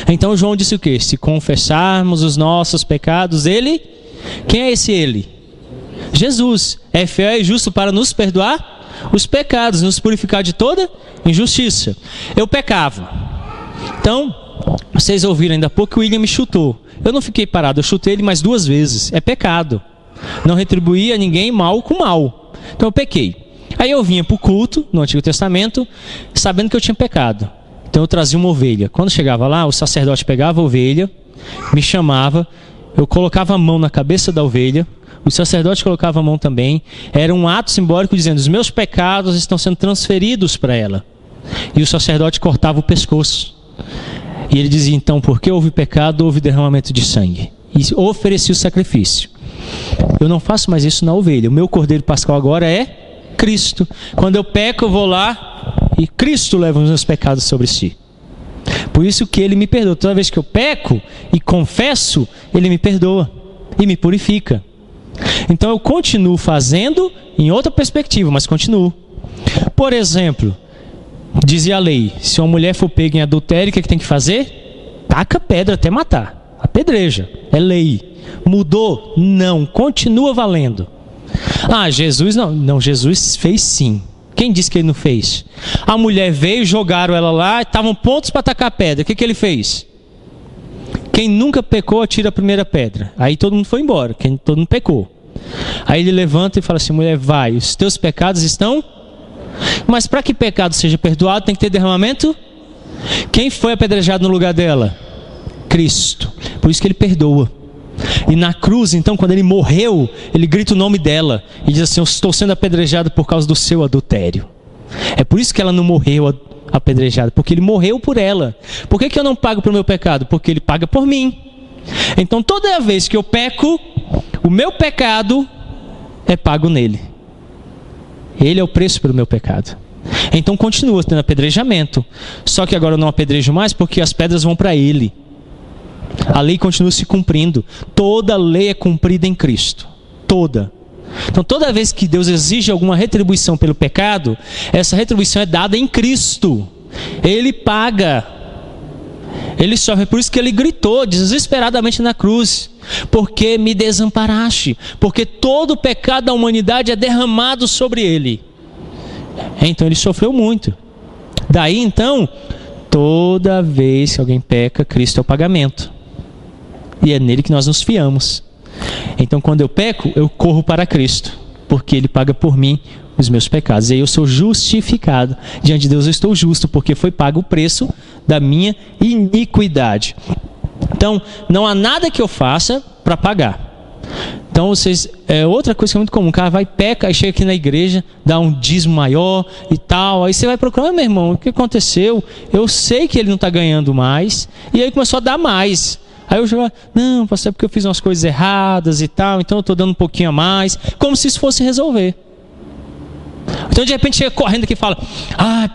Então João disse o quê? Se confessarmos os nossos pecados, Ele... Quem é esse Ele? Jesus. É fiel e justo para nos perdoar os pecados, nos purificar de toda injustiça. Eu pecava. Então... Vocês ouviram ainda há pouco que o William me chutou. Eu não fiquei parado, eu chutei ele mais 2 vezes. É pecado. Não retribuía a ninguém mal com mal. Então eu pequei. Aí eu vinha para o culto, no Antigo Testamento, sabendo que eu tinha pecado. Então eu trazia uma ovelha. Quando chegava lá, o sacerdote pegava a ovelha, me chamava, eu colocava a mão na cabeça da ovelha, o sacerdote colocava a mão também. Era um ato simbólico dizendo: os meus pecados estão sendo transferidos para ela. E o sacerdote cortava o pescoço. E ele dizia: então, porque houve pecado, houve derramamento de sangue. E oferecia o sacrifício. Eu não faço mais isso na ovelha. O meu Cordeiro Pascal agora é Cristo. Quando eu peco, eu vou lá e Cristo leva os meus pecados sobre si. Por isso que Ele me perdoa. Toda vez que eu peco e confesso, Ele me perdoa e me purifica. Então eu continuo fazendo em outra perspectiva, mas continuo. Por exemplo... Dizia a lei: se uma mulher for pega em adultério, o que tem que fazer? Taca pedra até matar. Apedreja. É lei. Mudou? Não. Continua valendo. Jesus não. Não, Jesus fez sim. Quem disse que ele não fez? A mulher veio, jogaram ela lá, estavam prontos para tacar pedra. O que ele fez? Quem nunca pecou, atira a primeira pedra. Aí todo mundo foi embora. Todo mundo pecou. Aí ele levanta e fala assim: mulher, vai, os teus pecados estão... Mas para que pecado seja perdoado, tem que ter derramamento? Quem foi apedrejado no lugar dela? Cristo. Por isso que Ele perdoa. E na cruz, então, quando Ele morreu, Ele grita o nome dela e diz assim: eu estou sendo apedrejado por causa do seu adultério. É por isso que ela não morreu apedrejada, porque Ele morreu por ela. Por que eu não pago pelo meu pecado? Porque Ele paga por mim. Então toda vez que eu peco, o meu pecado é pago nele. Ele é o preço pelo meu pecado. Então continua tendo apedrejamento. Só que agora eu não apedrejo mais porque as pedras vão para Ele. A lei continua se cumprindo. Toda lei é cumprida em Cristo. Toda. Então toda vez que Deus exige alguma retribuição pelo pecado, essa retribuição é dada em Cristo. Ele paga. Ele sofre. Por isso que Ele gritou desesperadamente na cruz: porque me desamparaste, porque todo o pecado da humanidade é derramado sobre Ele. Então Ele sofreu muito. Daí então, toda vez que alguém peca, Cristo é o pagamento. E é nele que nós nos fiamos. Então quando eu peco, eu corro para Cristo, porque Ele paga por mim os meus pecados. E aí eu sou justificado. Diante de Deus eu estou justo, porque foi pago o preço da minha iniquidade. Então, não há nada que eu faça para pagar. Então, outra coisa que é muito comum, o cara vai, peca, aí chega aqui na igreja, dá um dízimo maior e tal, aí você vai procurar, meu irmão, o que aconteceu? Eu sei que ele não está ganhando mais, e aí começou a dar mais. Aí eu já, não, pastor, é porque eu fiz umas coisas erradas e tal, então eu estou dando um pouquinho a mais, como se isso fosse resolver. Então de repente chega correndo aqui e fala,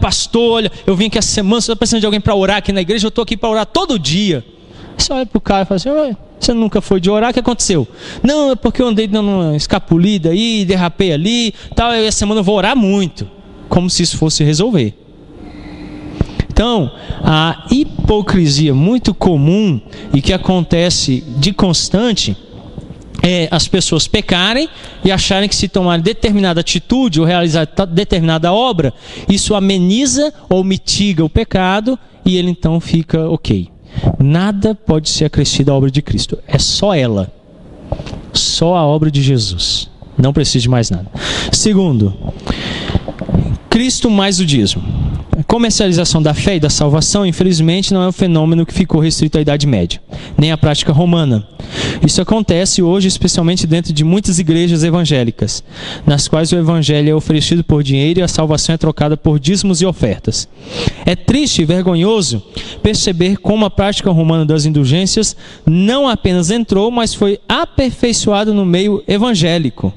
pastor, olha, eu vim aqui essa semana, você está precisando de alguém para orar aqui na igreja, eu estou aqui para orar todo dia. Você olha para o cara e fala assim, você nunca foi de orar, o que aconteceu? Não, é porque eu andei dando uma escapulida aí, derrapei ali, tal, e essa semana eu vou orar muito, como se isso fosse resolver. Então, a hipocrisia muito comum e que acontece de constante é as pessoas pecarem e acharem que se tomarem determinada atitude ou realizar determinada obra, isso ameniza ou mitiga o pecado e ele então fica ok. Nada pode ser acrescido à obra de Cristo. É só ela. Só a obra de Jesus. Não precisa de mais nada. Segundo, Cristo mais o dízimo. A comercialização da fé e da salvação, infelizmente, não é um fenômeno que ficou restrito à Idade Média, nem à prática romana. Isso acontece hoje, especialmente dentro de muitas igrejas evangélicas, nas quais o evangelho é oferecido por dinheiro e a salvação é trocada por dízimos e ofertas. É triste e vergonhoso perceber como a prática romana das indulgências não apenas entrou, mas foi aperfeiçoada no meio evangélico.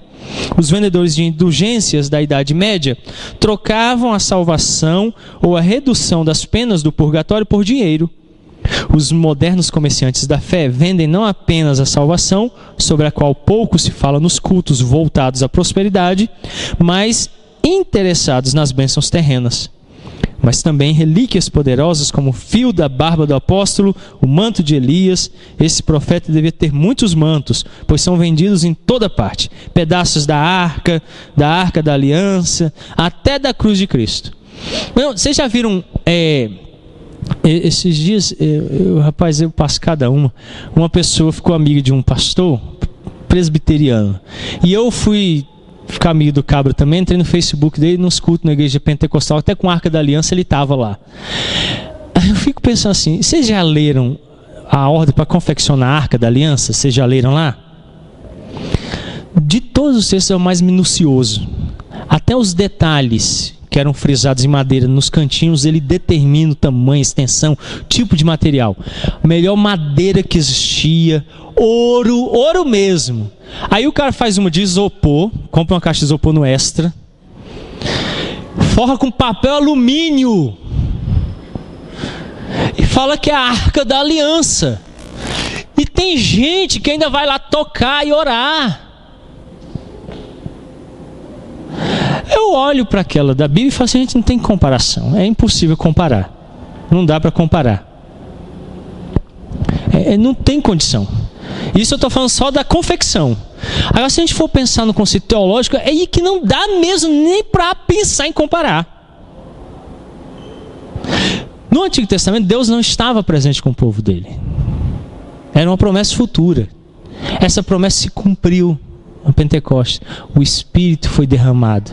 Os vendedores de indulgências da Idade Média trocavam a salvação ou a redução das penas do purgatório por dinheiro. Os modernos comerciantes da fé vendem não apenas a salvação, sobre a qual pouco se fala nos cultos voltados à prosperidade, mas interessados nas bênçãos terrenas. Mas também relíquias poderosas como o fio da barba do apóstolo, o manto de Elias. Esse profeta devia ter muitos mantos, pois são vendidos em toda parte. Pedaços da arca da aliança, até da cruz de Cristo. Vocês já viram, esses dias, eu passo cada uma pessoa ficou amiga de um pastor presbiteriano. E eu fui ficar amigo do cabra também, entrei no Facebook dele, nos cultos na igreja pentecostal, até com a Arca da Aliança ele estava lá. Eu fico pensando assim, vocês já leram a ordem para confeccionar a Arca da Aliança? Vocês já leram lá? De todos os textos é o mais minucioso. Até os detalhes que eram frisados em madeira nos cantinhos, ele determina o tamanho, extensão, tipo de material. A melhor madeira que existia, ouro mesmo. Aí o cara faz uma de isopor, compra uma caixa de isopor no Extra, forra com papel alumínio e fala que é a Arca da Aliança. E tem gente que ainda vai lá tocar e orar. Eu olho para aquela da Bíblia e falo assim, gente, não tem comparação, é impossível comparar, não dá para comparar, não tem condição. Isso eu estou falando só da confecção. Agora, se a gente for pensar no conceito teológico, é aí que não dá mesmo nem para pensar em comparar. No Antigo Testamento, Deus não estava presente com o povo dele. Era uma promessa futura. Essa promessa se cumpriu no Pentecostes. O Espírito foi derramado.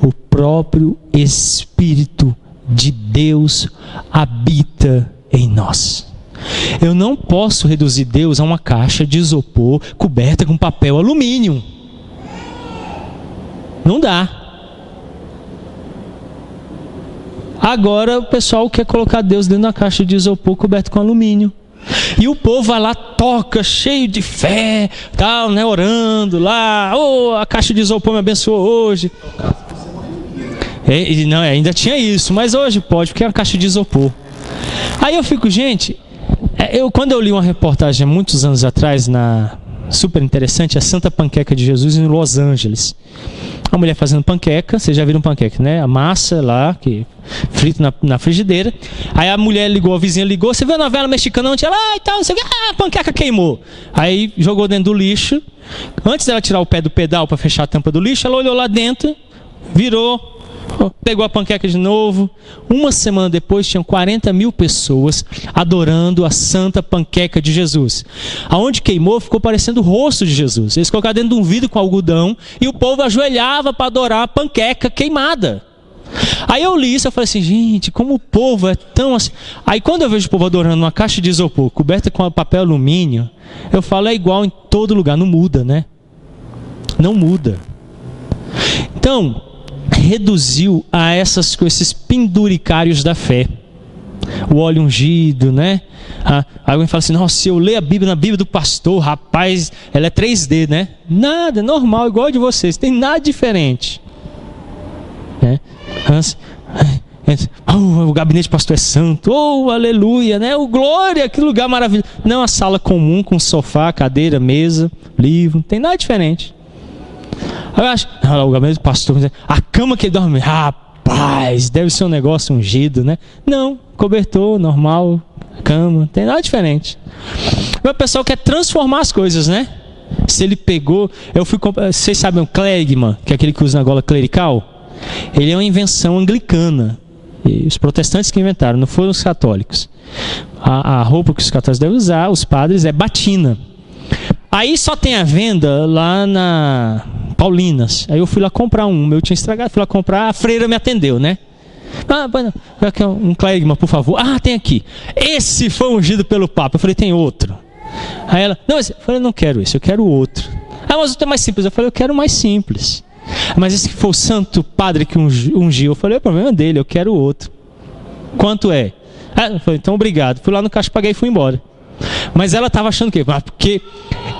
O próprio Espírito de Deus habita em nós. Eu não posso reduzir Deus a uma caixa de isopor coberta com papel alumínio. Não dá. Agora o pessoal quer colocar Deus dentro da caixa de isopor coberta com alumínio. E o povo vai lá, toca, cheio de fé, tal, né, orando lá. A caixa de isopor me abençoou hoje. Não, ainda tinha isso, mas hoje pode, porque é uma caixa de isopor. Aí eu fico, gente, quando eu li uma reportagem há muitos anos atrás, super interessante, a Santa Panqueca de Jesus em Los Angeles. A mulher fazendo panqueca, vocês já viram panqueca, né? A massa lá, que frita na frigideira. Aí a mulher ligou, a vizinha ligou, você viu a novela mexicana ontem? Ela, e tal, não sei o que, a panqueca queimou. Aí jogou dentro do lixo. Antes dela tirar o pé do pedal para fechar a tampa do lixo, ela olhou lá dentro, virou Pegou a panqueca de novo. Uma semana depois tinham 40 mil pessoas adorando a santa panqueca de Jesus. Aonde queimou ficou parecendo o rosto de Jesus. Eles colocaram dentro de um vidro com algodão e o povo ajoelhava para adorar a panqueca queimada. Aí eu li isso e falei assim, gente, como o povo é tão assim. Aí quando eu vejo o povo adorando uma caixa de isopor coberta com papel alumínio, eu falo, é igual em todo lugar, não muda, né? Não muda. Então, reduziu a esses penduricários da fé. O óleo ungido, né? Alguém fala assim, nossa, se eu ler a Bíblia na Bíblia do pastor, rapaz, ela é 3D, né? Nada, é normal, igual a de vocês, tem nada diferente. Né? O gabinete do pastor é santo, aleluia, né? Glória, que lugar maravilhoso. Não a sala comum com sofá, cadeira, mesa, livro, não tem nada diferente. Eu acho, o gabinete do pastor, a cama que ele dorme, rapaz, deve ser um negócio ungido, né? Não, cobertor, normal, cama, não tem nada diferente. Mas o pessoal quer transformar as coisas, né? Se ele pegou, vocês sabem o clerigma, que é aquele que usa na gola clerical? Ele é uma invenção anglicana. E os protestantes que inventaram, não foram os católicos. A roupa que os católicos devem usar, os padres, é batina. Aí só tem a venda lá na Paulinas. Aí eu fui lá comprar um, meu tinha estragado, fui lá comprar, a freira me atendeu, né? Um clerigma, por favor. Tem aqui. Esse foi ungido pelo Papa. Eu falei, tem outro. Aí ela, não, eu falei, não quero esse, eu quero outro. Mas o outro é mais simples. Eu falei, eu quero mais simples. Mas esse que foi o santo padre que ungiu, eu falei, o problema é dele, eu quero outro. Quanto é? Eu falei, então obrigado. Fui lá no caixa, paguei e fui embora. Mas ela estava achando que, porque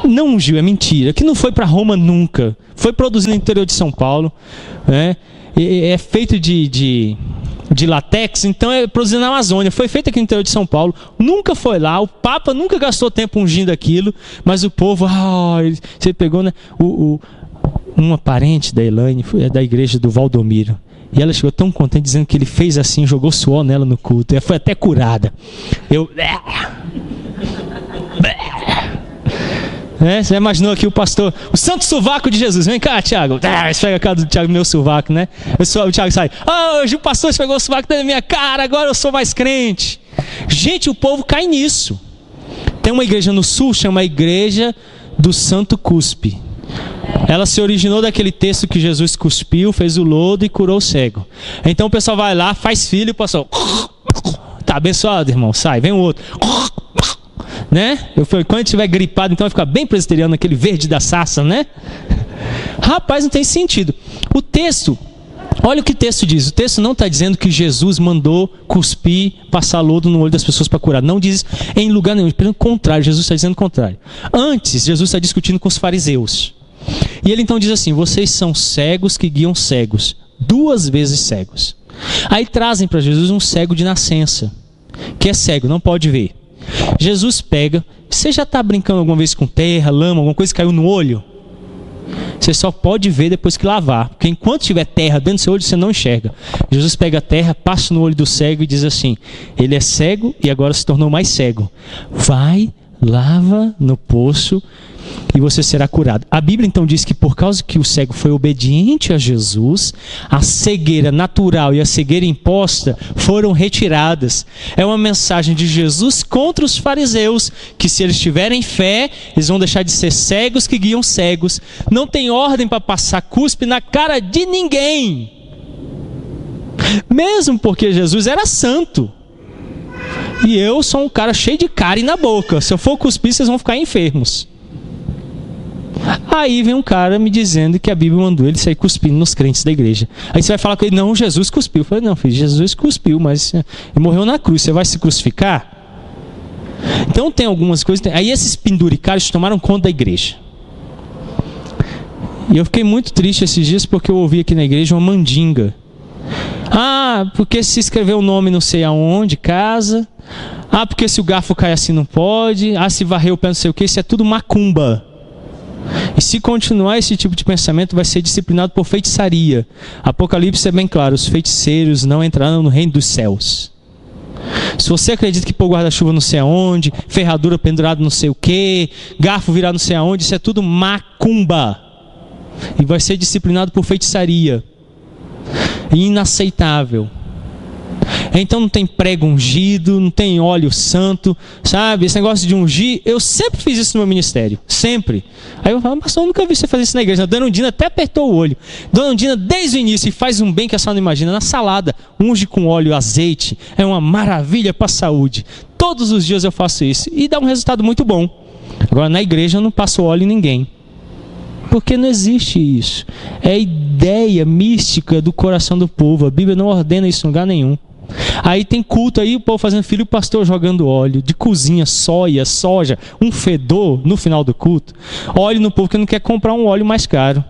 não ungiu, é mentira, que não foi para Roma nunca. Foi produzido no interior de São Paulo, né? É feito de látex, então é produzido na Amazônia. Foi feito aqui no interior de São Paulo, nunca foi lá, o Papa nunca gastou tempo ungindo aquilo, mas o povo, você pegou, né? Uma parente da Elaine, da igreja do Valdomiro, e ela chegou tão contente dizendo que ele fez assim, jogou suor nela no culto, ela foi até curada. Você imaginou aqui o pastor, o santo sovaco de Jesus, vem cá, Tiago, esfrega a cara do Tiago, meu sovaco, né? O Tiago sai, hoje o pastor esfregou o sovaco da minha cara, agora eu sou mais crente. Gente, o povo cai nisso. Tem uma igreja no sul, chama a Igreja do Santo Cuspe. Ela se originou daquele texto que Jesus cuspiu, fez o lodo e curou o cego. Então o pessoal vai lá, faz filho e o pastor, tá abençoado, irmão, sai, vem o outro, né? Eu falei, quando estiver gripado, então vai ficar bem presbiteriano, aquele verde da sassa, né? Rapaz, não tem sentido. O texto, olha o que o texto diz. O texto não está dizendo que Jesus mandou cuspir, passar lodo no olho das pessoas para curar. Não diz em lugar nenhum. Pelo contrário, Jesus está dizendo o contrário. Antes, Jesus está discutindo com os fariseus. E ele então diz assim, vocês são cegos que guiam cegos. 2 vezes cegos. Aí trazem para Jesus um cego de nascença, que é cego, não pode ver. Jesus pega, você já está brincando alguma vez com terra, lama, alguma coisa que caiu no olho? Você só pode ver depois que lavar, porque enquanto tiver terra dentro do seu olho, você não enxerga. Jesus pega a terra, passa no olho do cego e diz assim, ele é cego e agora se tornou mais cego. Vai, lava no poço e você será curado. A Bíblia então diz que por causa que o cego foi obediente a Jesus, a cegueira natural e a cegueira imposta foram retiradas. É uma mensagem de Jesus contra os fariseus, que se eles tiverem fé, eles vão deixar de ser cegos que guiam cegos. Não tem ordem para passar cuspe na cara de ninguém. Mesmo porque Jesus era santo. E eu sou um cara cheio de cárie na boca. Se eu for cuspir, vocês vão ficar enfermos. Aí vem um cara me dizendo que a Bíblia mandou ele sair cuspindo nos crentes da igreja. Aí você vai falar com ele, não, Jesus cuspiu. Eu falei, não, filho, Jesus cuspiu, mas ele morreu na cruz, você vai se crucificar? Então tem algumas coisas. Aí esses penduricários tomaram conta da igreja. E eu fiquei muito triste esses dias porque eu ouvi aqui na igreja uma mandinga. Porque se escreveu o nome não sei aonde, casa. Porque se o garfo cai assim não pode. Se varrer o pé não sei o que, isso é tudo macumba. E se continuar esse tipo de pensamento, vai ser disciplinado por feitiçaria. Apocalipse é bem claro, os feiticeiros não entrarão no reino dos céus. Se você acredita que pôr guarda-chuva não sei aonde, ferradura pendurada não sei o que, garfo virado não sei aonde, isso é tudo macumba. E vai ser disciplinado por feitiçaria. inaceitável. Então não tem prego ungido, não tem óleo santo, sabe? Esse negócio de ungir, eu sempre fiz isso no meu ministério, sempre. Aí eu falo, pastor, eu nunca vi você fazer isso na igreja. A Dona Undina até apertou o olho. Dona Undina, desde o início, e faz um bem que a senhora não imagina. Na salada, unge com óleo e azeite, é uma maravilha para a saúde. Todos os dias eu faço isso e dá um resultado muito bom. Agora na igreja eu não passo óleo em ninguém. Porque não existe isso. É a ideia mística do coração do povo. A Bíblia não ordena isso em lugar nenhum. Aí tem culto aí, o povo fazendo filho, o pastor jogando óleo de cozinha, soja, um fedor no final do culto. Óleo no povo que não quer comprar um óleo mais caro.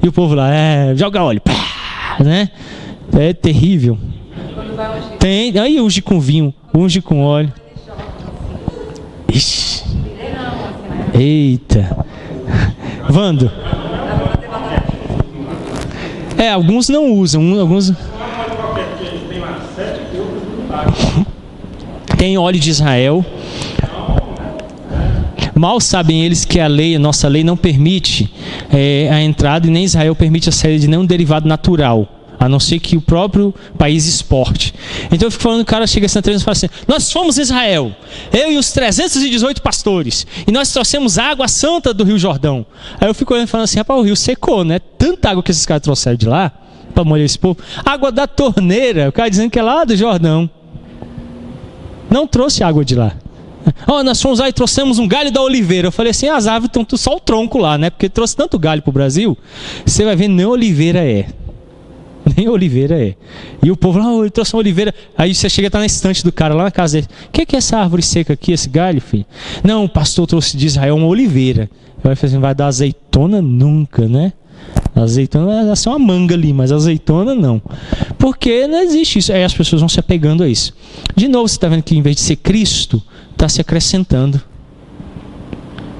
E o povo lá, joga óleo, pá, né? É terrível. Tem, aí unge com vinho, unge com óleo. Ixi. Eita. Vando. Alguns não usam, alguns... Tem óleo de Israel. Mal sabem eles que a nossa lei não permite a entrada, e nem Israel permite a saída de nenhum derivado natural, a não ser que o próprio país exporte. Então eu fico falando, o cara chega essa entrevista e fala assim, nós fomos Israel, eu e os 318 pastores, e nós trouxemos água santa do Rio Jordão. Aí eu fico olhando e falando assim, rapaz, o rio secou, né? Tanta água que esses caras trouxeram de lá, para molhar esse povo. Água da torneira, o cara dizendo que é lá do Jordão. Não trouxe água de lá. Nós fomos lá e trouxemos um galho da oliveira. Eu falei assim, as árvores estão só o tronco lá, né? Porque trouxe tanto galho para o Brasil, você vai ver, nem oliveira é. Nem oliveira é. E o povo lá, ele trouxe uma oliveira. Aí você chega a estar na estante do cara, lá na casa dele. O que é essa árvore seca aqui, esse galho, filho? Não, o pastor trouxe de Israel uma oliveira. Eu falei assim, vai dar azeitona nunca, né? Azeitona vai ser uma manga ali, mas azeitona não. Porque não existe isso. Aí as pessoas vão se apegando a isso. De novo, você está vendo que em vez de ser Cristo, está se acrescentando.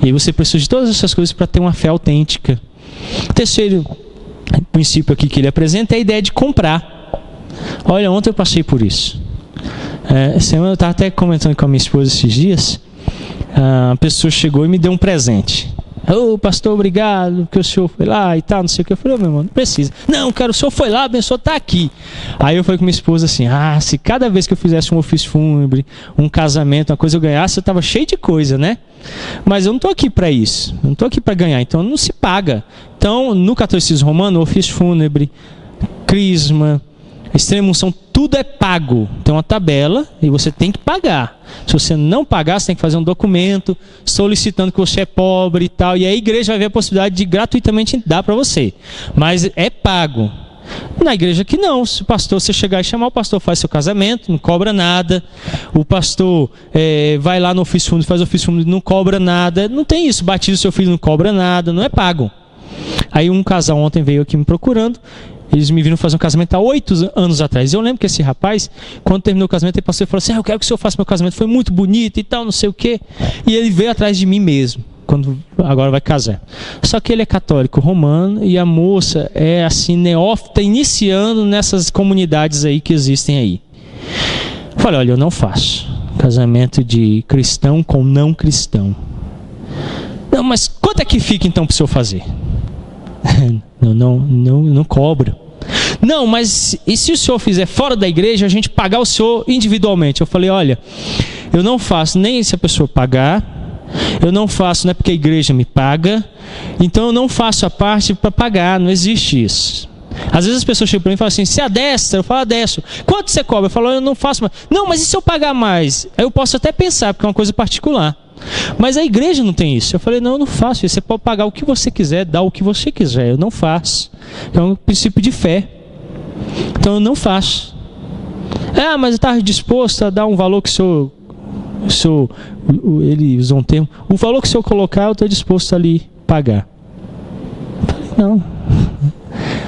E aí você precisa de todas essas coisas para ter uma fé autêntica. O terceiro princípio aqui que ele apresenta é a ideia de comprar. Olha, ontem eu passei por isso. Semana eu estava até comentando com a minha esposa esses dias. A pessoa chegou e me deu um presente. Pastor, obrigado, que o senhor foi lá e tal, não sei o que. Eu falei, meu irmão, não precisa. Não, cara, o senhor foi lá, abençoou, está aqui. Aí eu falei com minha esposa assim, se cada vez que eu fizesse um ofício fúnebre, um casamento, uma coisa eu ganhasse, eu estava cheio de coisa, né? Mas eu não estou aqui para isso, eu não estou aqui para ganhar, então não se paga. Então, no catolicismo romano, ofício fúnebre, crisma, extrema-unção, tudo é pago. Tem uma tabela e você tem que pagar. Se você não pagar, você tem que fazer um documento solicitando que você é pobre e tal. E a igreja vai ver a possibilidade de gratuitamente dar para você. Mas é pago. Na igreja que não. Se o pastor, você chegar e chamar, o pastor faz seu casamento, não cobra nada. O pastor vai lá no ofício fúnebre, faz o ofício fúnebre, não cobra nada. Não tem isso. Batiza o seu filho, não cobra nada. Não é pago. Aí um casal ontem veio aqui me procurando. Eles me viram fazer um casamento há 8 anos atrás. Eu lembro que esse rapaz, quando terminou o casamento, ele passou e falou assim, eu quero que o senhor faça meu casamento, foi muito bonito e tal, não sei o quê. E ele veio atrás de mim mesmo, quando agora vai casar. Só que ele é católico romano e a moça é assim, neófita, iniciando nessas comunidades aí que existem aí. Eu falei, olha, eu não faço casamento de cristão com não cristão. Não, mas quanto é que fica então para o senhor fazer? Não cobro. Não, mas e se o senhor fizer fora da igreja, a gente pagar o senhor individualmente? Eu falei, olha, eu não faço nem se a pessoa pagar, eu não faço, não é porque a igreja me paga, então eu não faço a parte para pagar, não existe isso. Às vezes as pessoas chegam para mim e falam assim, se adestra, eu falo, adestro. Quanto você cobra? Eu falo, eu não faço mais. Não, mas e se eu pagar mais? Aí eu posso até pensar, porque é uma coisa particular. Mas a igreja não tem isso. Eu falei, não, eu não faço isso. Você pode pagar o que você quiser, dar o que você quiser. Eu não faço. É um princípio de fé. Então eu não faço. Mas eu estava disposto a dar um valor que o senhor, ele usou um termo, o valor que o senhor colocar, eu estou disposto a lhe pagar. Eu falei, não.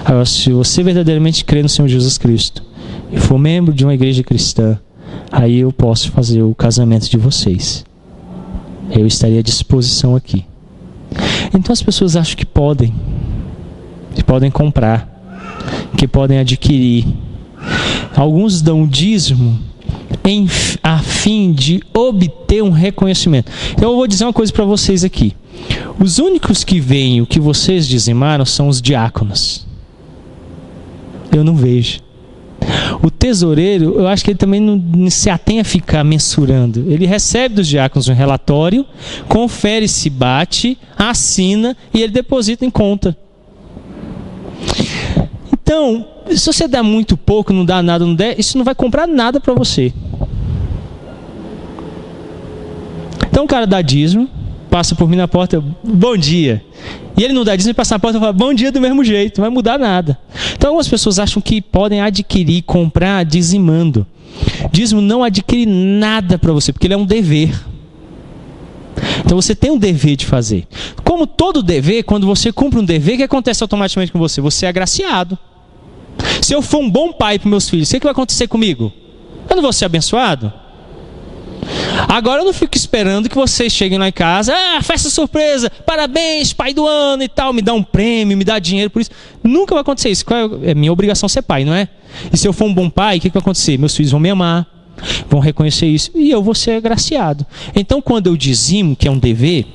Agora, se você verdadeiramente crê no Senhor Jesus Cristo e for membro de uma igreja cristã, aí eu posso fazer o casamento de vocês. Eu estaria à disposição aqui. Então as pessoas acham que podem comprar, que podem adquirir. Alguns dão dízimo a fim de obter um reconhecimento. Então eu vou dizer uma coisa para vocês aqui. Os únicos que veem o que vocês dizimaram são os diáconos. Eu não vejo. O tesoureiro, eu acho que ele também não se atém a ficar mensurando. Ele recebe dos diáconos um relatório, confere se bate, assina e ele deposita em conta. Então, se você dá muito pouco, não dá nada, não der, isso não vai comprar nada para você. Então o cara dá dízimo, passa por mim na porta, bom dia. E ele não dá dízimo, ele passa na porta e fala, bom dia do mesmo jeito, não vai mudar nada. Então algumas pessoas acham que podem adquirir, comprar dizimando. Dízimo não adquire nada para você, porque ele é um dever. Então você tem um dever de fazer. Como todo dever, quando você cumpre um dever, o que acontece automaticamente com você? Você é agraciado. Se eu for um bom pai para meus filhos, o que vai acontecer comigo? Eu não vou ser abençoado? Agora eu não fico esperando que vocês cheguem lá em casa, festa surpresa, parabéns, pai do ano e tal, me dá um prêmio, me dá dinheiro por isso. Nunca vai acontecer isso. É minha obrigação ser pai, não é? E se eu for um bom pai, o que vai acontecer? Meus filhos vão me amar, vão reconhecer isso e eu vou ser agraciado. Então quando eu dizimo, que é um dever,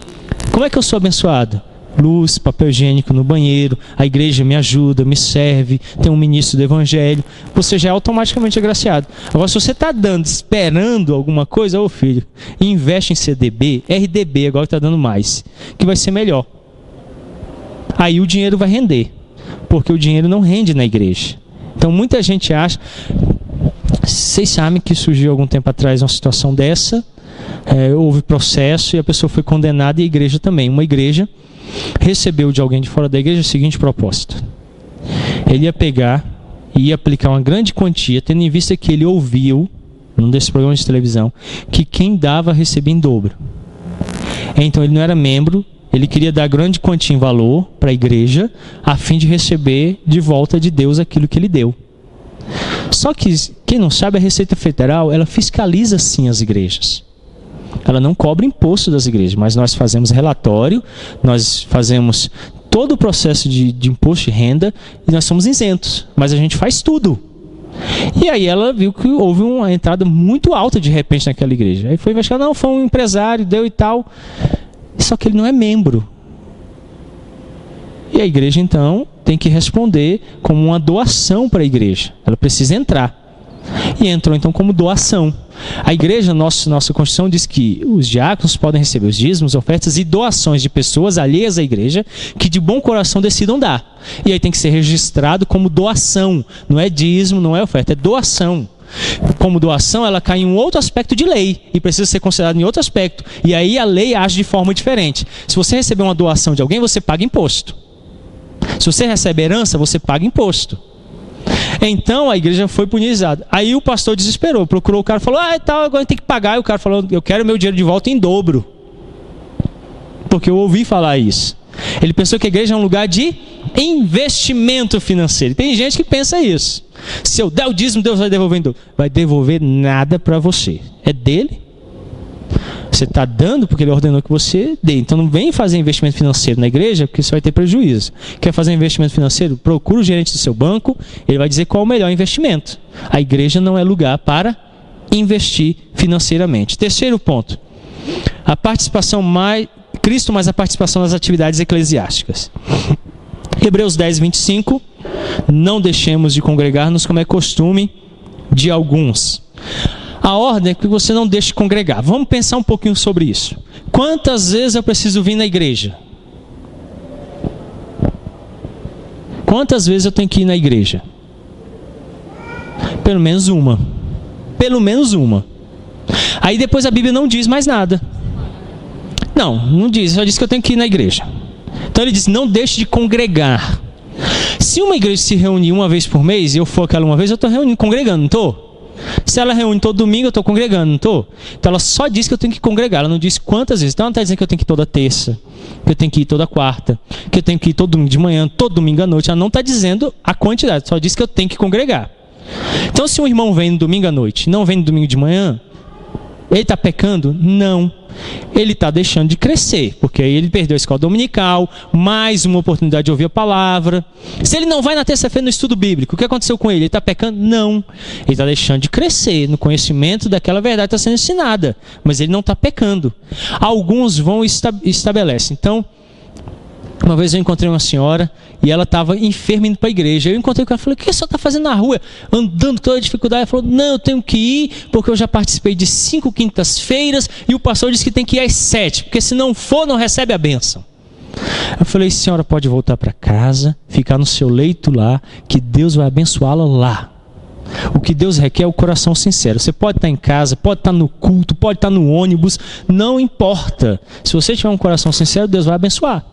como é que eu sou abençoado? Luz, papel higiênico no banheiro, a igreja me ajuda, me serve, tem um ministro do evangelho, você já é automaticamente agraciado. Agora, se você está dando, esperando alguma coisa, ô filho, investe em CDB, RDB, agora está dando mais, que vai ser melhor. Aí o dinheiro vai render, porque o dinheiro não rende na igreja. Então muita gente acha, vocês sabem que surgiu algum tempo atrás uma situação dessa, houve processo e a pessoa foi condenada e a igreja também. Uma igreja recebeu de alguém de fora da igreja a seguinte proposta: ele ia pegar e ia aplicar uma grande quantia, tendo em vista que ele ouviu, num desses programas de televisão, que quem dava recebia em dobro. Então ele não era membro, ele queria dar grande quantia em valor para a igreja, a fim de receber de volta de Deus aquilo que ele deu. Só que, quem não sabe, a Receita Federal, ela fiscaliza sim as igrejas. Ela não cobra imposto das igrejas, mas nós fazemos relatório, nós fazemos todo o processo de imposto de renda e nós somos isentos, mas a gente faz tudo. E aí ela viu que houve uma entrada muito alta de repente naquela igreja. Aí foi investigar, não, foi um empresário, deu e tal. Só que ele não é membro. E a igreja então tem que responder como uma doação para a igreja. Ela precisa entrar. E entrou então como doação. A igreja, nossa Constituição diz que os diáconos podem receber os dízimos, ofertas e doações de pessoas alheias à igreja que de bom coração decidam dar. E aí tem que ser registrado como doação. Não é dízimo, não é oferta, é doação. Como doação, ela cai em um outro aspecto de lei e precisa ser considerada em outro aspecto. E aí a lei age de forma diferente. Se você receber uma doação de alguém, você paga imposto. Se você recebe herança, você paga imposto. Então a igreja foi punizada. Aí o pastor desesperou, procurou o cara, falou, tal, agora tem que pagar. E o cara falou, eu quero meu dinheiro de volta em dobro. Porque eu ouvi falar isso. Ele pensou que a igreja é um lugar de investimento financeiro. Tem gente que pensa isso. Se eu der o dízimo, Deus vai devolver em dobro. Vai devolver nada para você. É dele. Você está dando porque ele ordenou que você dê. Então não vem fazer investimento financeiro na igreja, porque você vai ter prejuízo. Quer fazer investimento financeiro? Procura o gerente do seu banco, ele vai dizer qual é o melhor investimento. A igreja não é lugar para investir financeiramente. Terceiro ponto. A participação Cristo mais a participação nas atividades eclesiásticas. Hebreus 10, 25. Não deixemos de congregar-nos como é costume de alguns. A ordem é que você não deixe de congregar. Vamos pensar um pouquinho sobre isso. Quantas vezes eu preciso vir na igreja? Quantas vezes eu tenho que ir na igreja? Pelo menos uma. Pelo menos uma. Aí depois a Bíblia não diz mais nada. Não diz, só diz que eu tenho que ir na igreja. Então ele diz, não deixe de congregar. Se uma igreja se reunir uma vez por mês, e eu for aquela uma vez, eu estou congregando, não estou? Se ela reúne todo domingo, eu estou congregando, não estou? Então ela só diz que eu tenho que congregar, ela não diz quantas vezes. Então ela está dizendo que eu tenho que ir toda terça, que eu tenho que ir toda quarta, que eu tenho que ir todo domingo de manhã, todo domingo à noite. Ela não está dizendo a quantidade, só diz que eu tenho que congregar. Então se um irmão vem no domingo à noite e não vem no domingo de manhã, ele está pecando? Não. Ele está deixando de crescer, porque aí ele perdeu a escola dominical, mais uma oportunidade de ouvir a palavra. Se ele não vai na terça-feira no estudo bíblico, o que aconteceu com ele? Ele está pecando? Não. Ele está deixando de crescer no conhecimento daquela verdade que está sendo ensinada, mas ele não está pecando. Alguns vão e estabelecem. Então, Uma vez eu encontrei uma senhora e ela estava enferma indo para a igreja. Eu encontrei com ela e falei: o que você está fazendo na rua? Andando toda a dificuldade. Ela falou: não, eu tenho que ir porque eu já participei de 5 quintas-feiras e o pastor disse que tem que ir às 7, porque se não for, não recebe a bênção. Eu falei: senhora, pode voltar para casa, ficar no seu leito lá, que Deus vai abençoá-la lá. O que Deus requer é o coração sincero. Você pode estar em casa, pode estar no culto, pode estar no ônibus, não importa. Se você tiver um coração sincero, Deus vai abençoar.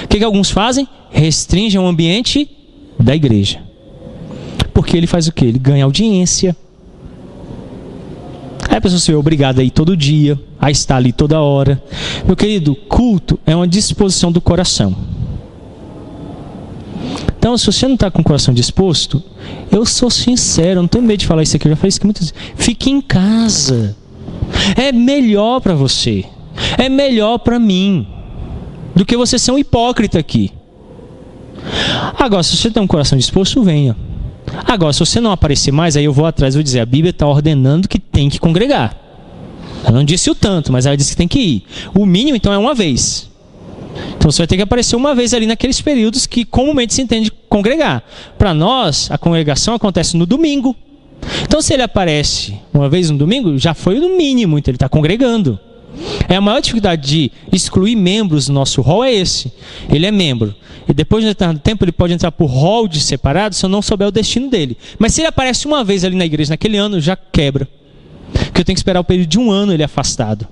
O que alguns fazem? Restringem o ambiente da igreja. Porque ele faz o quê? Ele ganha audiência. Aí a pessoa se vê obrigada a ir todo dia, a estar ali toda hora. Meu querido, culto é uma disposição do coração. Então, se você não está com o coração disposto, eu sou sincero, eu não tenho medo de falar isso aqui, eu já falei isso aqui muitas vezes. Fique em casa. É melhor para você. É melhor para mim do que você ser um hipócrita aqui. Agora, se você tem um coração disposto, venha. Agora, se você não aparecer mais, aí eu vou atrás e vou dizer: a Bíblia está ordenando que tem que congregar. Ela não disse o tanto, mas ela disse que tem que ir. O mínimo, então, é uma vez. Então você vai ter que aparecer uma vez ali naqueles períodos que comumente se entende congregar. Para nós, a congregação acontece no domingo. Então se ele aparece uma vez no domingo, já foi o mínimo, então ele está congregando. A maior dificuldade de excluir membros do nosso hall é esse. Ele é membro. E depois de um determinado tempo ele pode entrar por hall de separado se eu não souber o destino dele. Mas se ele aparece uma vez ali na igreja naquele ano, já quebra. Porque eu tenho que esperar o período de um ano ele afastado.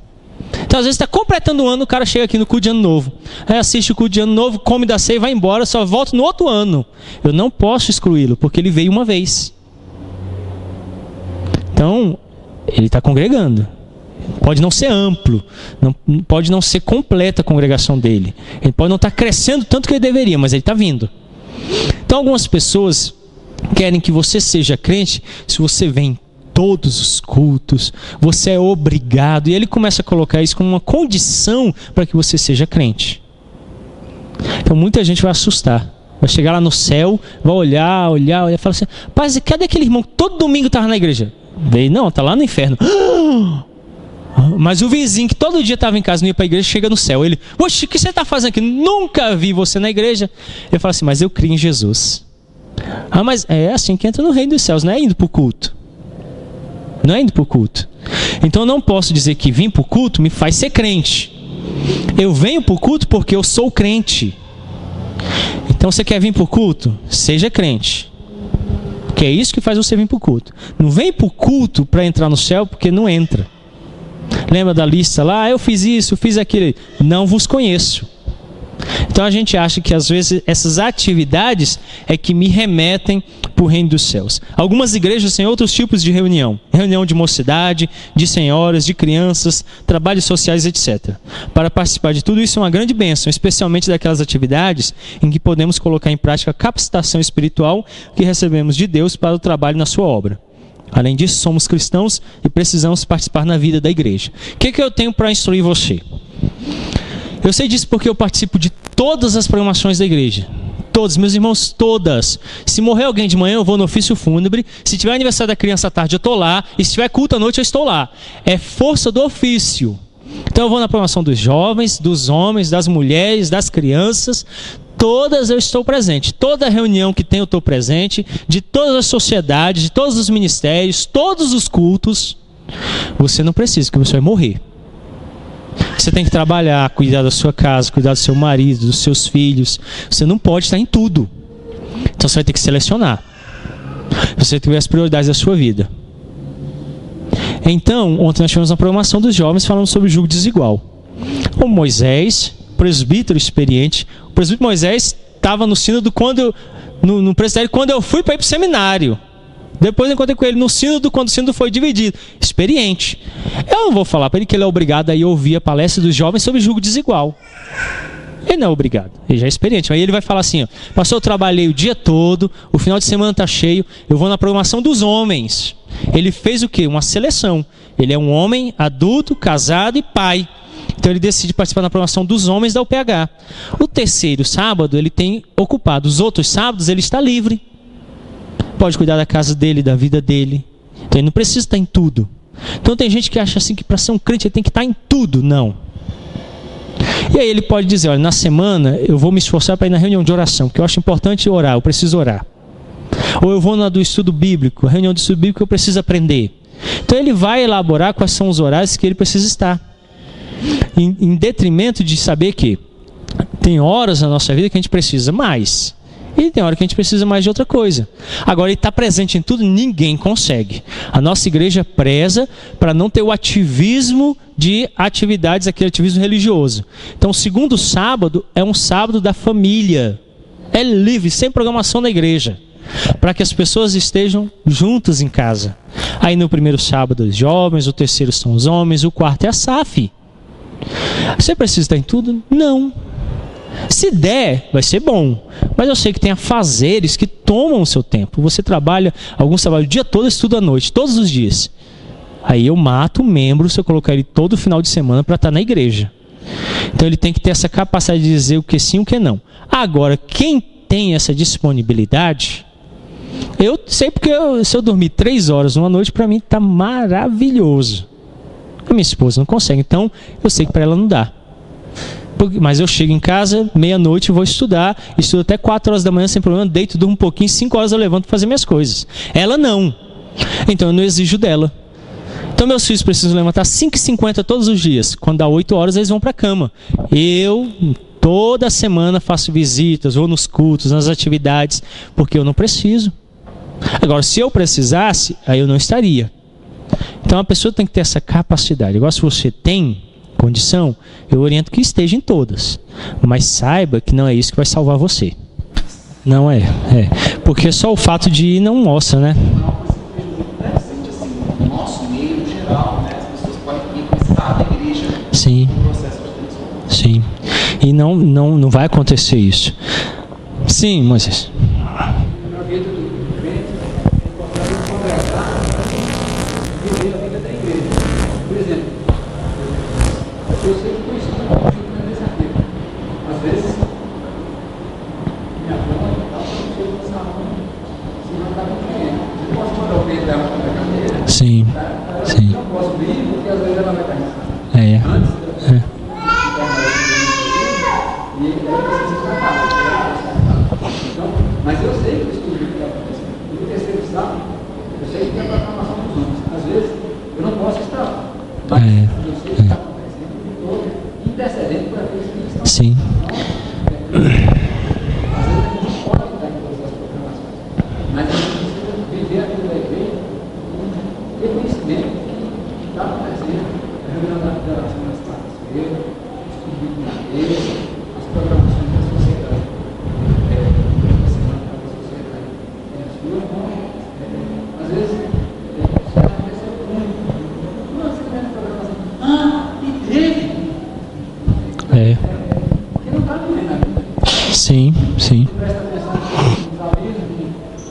Então às vezes está completando um ano, o cara chega aqui no culto de ano novo. Aí assiste o culto de ano novo, come da ceia e vai embora, só volta no outro ano. Eu não posso excluí-lo, porque ele veio uma vez. Então, ele está congregando. Pode não ser amplo, pode não ser completa a congregação dele. Ele pode não estar crescendo tanto que ele deveria, mas ele está vindo. Então algumas pessoas querem que você seja crente se você vem todos os cultos, você é obrigado, e ele começa a colocar isso como uma condição para que você seja crente. Então muita gente vai assustar, vai chegar lá no céu, vai olhar e falar assim: mas cadê aquele irmão que todo domingo estava na igreja? Veio, não, está lá no inferno. Mas o vizinho que todo dia estava em casa, não ia para a igreja, chega no céu. Ele: oxe, o que você está fazendo aqui? Nunca vi você na igreja. Ele fala assim: mas eu creio em Jesus. Ah, mas é assim que entra no reino dos céus, não é indo para o culto. Não é indo para o culto. Então eu não posso dizer que vir para o culto me faz ser crente. Eu venho para o culto porque eu sou crente. Então você quer vir para o culto? Seja crente. Porque é isso que faz você vir para o culto. Não vem para o culto para entrar no céu, porque não entra. Lembra da lista lá? Eu fiz isso, fiz aquilo. Não vos conheço. Então a gente acha que às vezes essas atividades é que me remetem para o reino dos céus. Algumas igrejas têm outros tipos de reunião. Reunião de mocidade, de senhoras, de crianças, trabalhos sociais, etc. Para participar de tudo isso é uma grande bênção, especialmente daquelas atividades em que podemos colocar em prática a capacitação espiritual que recebemos de Deus para o trabalho na sua obra. Além disso, somos cristãos e precisamos participar na vida da igreja. O que eu tenho para instruir você? Eu sei disso porque eu participo de todas as programações da igreja. Todos, meus irmãos, todas. Se morrer alguém de manhã, eu vou no ofício fúnebre. Se tiver aniversário da criança à tarde, eu estou lá. E se tiver culto à noite, eu estou lá. É força do ofício. Então eu vou na programação dos jovens, dos homens, das mulheres, das crianças. Todas eu estou presente. Toda reunião que tem eu estou presente. De todas as sociedades, de todos os ministérios, todos os cultos. Você não precisa, porque você vai morrer. Você tem que trabalhar, cuidar da sua casa, cuidar do seu marido, dos seus filhos. Você não pode estar em tudo. Então você vai ter que selecionar. Você tem que ver as prioridades da sua vida. Então, ontem nós tivemos uma programação dos jovens falando sobre o jugo desigual. O Moisés, presbítero experiente, o presbítero Moisés estava no sínodo no presbitério quando eu fui para ir para o seminário. Depois eu encontrei com ele no sínodo, quando o sínodo foi dividido. Experiente. Eu não vou falar para ele que ele é obrigado a ir ouvir a palestra dos jovens sobre jugo desigual. Ele não é obrigado, ele já é experiente. Aí ele vai falar assim: ó, pastor, eu trabalhei o dia todo, o final de semana está cheio, eu vou na programação dos homens. Ele fez o quê? Uma seleção. Ele é um homem adulto, casado e pai. Então ele decide participar da programação dos homens da UPH. O terceiro sábado ele tem ocupado. Os outros sábados ele está livre. Pode cuidar da casa dele, da vida dele. Então ele não precisa estar em tudo. Então tem gente que acha assim que para ser um crente ele tem que estar em tudo. Não. E aí ele pode dizer, olha, na semana eu vou me esforçar para ir na reunião de oração, porque eu acho importante orar, eu preciso orar. Ou eu vou na do estudo bíblico, a reunião do estudo bíblico eu preciso aprender. Então ele vai elaborar quais são os horários que ele precisa estar. Em detrimento de saber que tem horas na nossa vida que a gente precisa mais. E tem hora que a gente precisa mais de outra coisa. Agora, ele está presente em tudo, ninguém consegue. A nossa igreja preza para não ter o ativismo de atividades, aquele ativismo religioso. Então, o segundo sábado é um sábado da família. É livre, sem programação da igreja. Para que as pessoas estejam juntas em casa. Aí no primeiro sábado os jovens, o terceiro são os homens, o quarto é a SAF. Você precisa estar em tudo? Não. Se der, vai ser bom. Mas eu sei que tem afazeres que tomam o seu tempo. Você trabalha, alguns trabalham o dia todo, estuda à noite, todos os dias. Aí eu mato um membro se eu colocar ele todo final de semana para estar na igreja. Então ele tem que ter essa capacidade de dizer o que sim e o que não. Agora, quem tem essa disponibilidade, eu sei porque se eu dormir 3 horas numa noite, para mim está maravilhoso. A minha esposa não consegue, então eu sei que para ela não dá. Mas eu chego em casa, meia-noite, vou estudar, estudo até 4 horas da manhã sem problema, deito, durmo um pouquinho, 5 horas eu levanto para fazer minhas coisas. Ela não. Então eu não exijo dela. Então meus filhos precisam levantar 5h50 todos os dias. Quando dá 8 horas, eles vão para a cama. Eu, toda semana, faço visitas, vou nos cultos, nas atividades, porque eu não preciso. Agora, se eu precisasse, aí eu não estaria. Então a pessoa tem que ter essa capacidade. Agora, se você tem condição, eu oriento que esteja em todas, mas saiba que não é isso que vai salvar você. Não é, porque só o fato de ir não mostra, né? No nosso meio, no geral, né? As pessoas podem vir com o estado da igreja. Sim, sim. E não vai acontecer isso. Sim, Moisés. Na vida do crente, é importante congregar e viver a vida da igreja. Por exemplo, eu sei que conheci um desafio. Às vezes, minha avó e tal, eu chego nessa rua, se não está com ninguém. Eu posso mandar o peito dela para a cadeira? Sim, sim. Eu não posso vir, porque às vezes ela vai estar em casa. Antes e aí precisa escapar. Então, mas eu sei que o estudo que está acontecendo. E no terceiro sábado, eu sei que tem a programação dos homens. Às vezes, eu não posso estar. Mas eu sei que está acontecendo. Estou intercedendo por aqueles que estão. Sim. Às vezes a gente não pode estar em todas as programações. Mas a gente precisa viver a vida da igreja com reconhecimento que está acontecendo. A reunião da oração nas quartas-feiras, o estudo na igreja, as programações da sociedade. Da semana da sociedade. Às vezes, isso aconteceu muito. Uma semana de programação. E teve! Porque não está vivendo a vida. Sim, sim. Presta atenção nos avisos,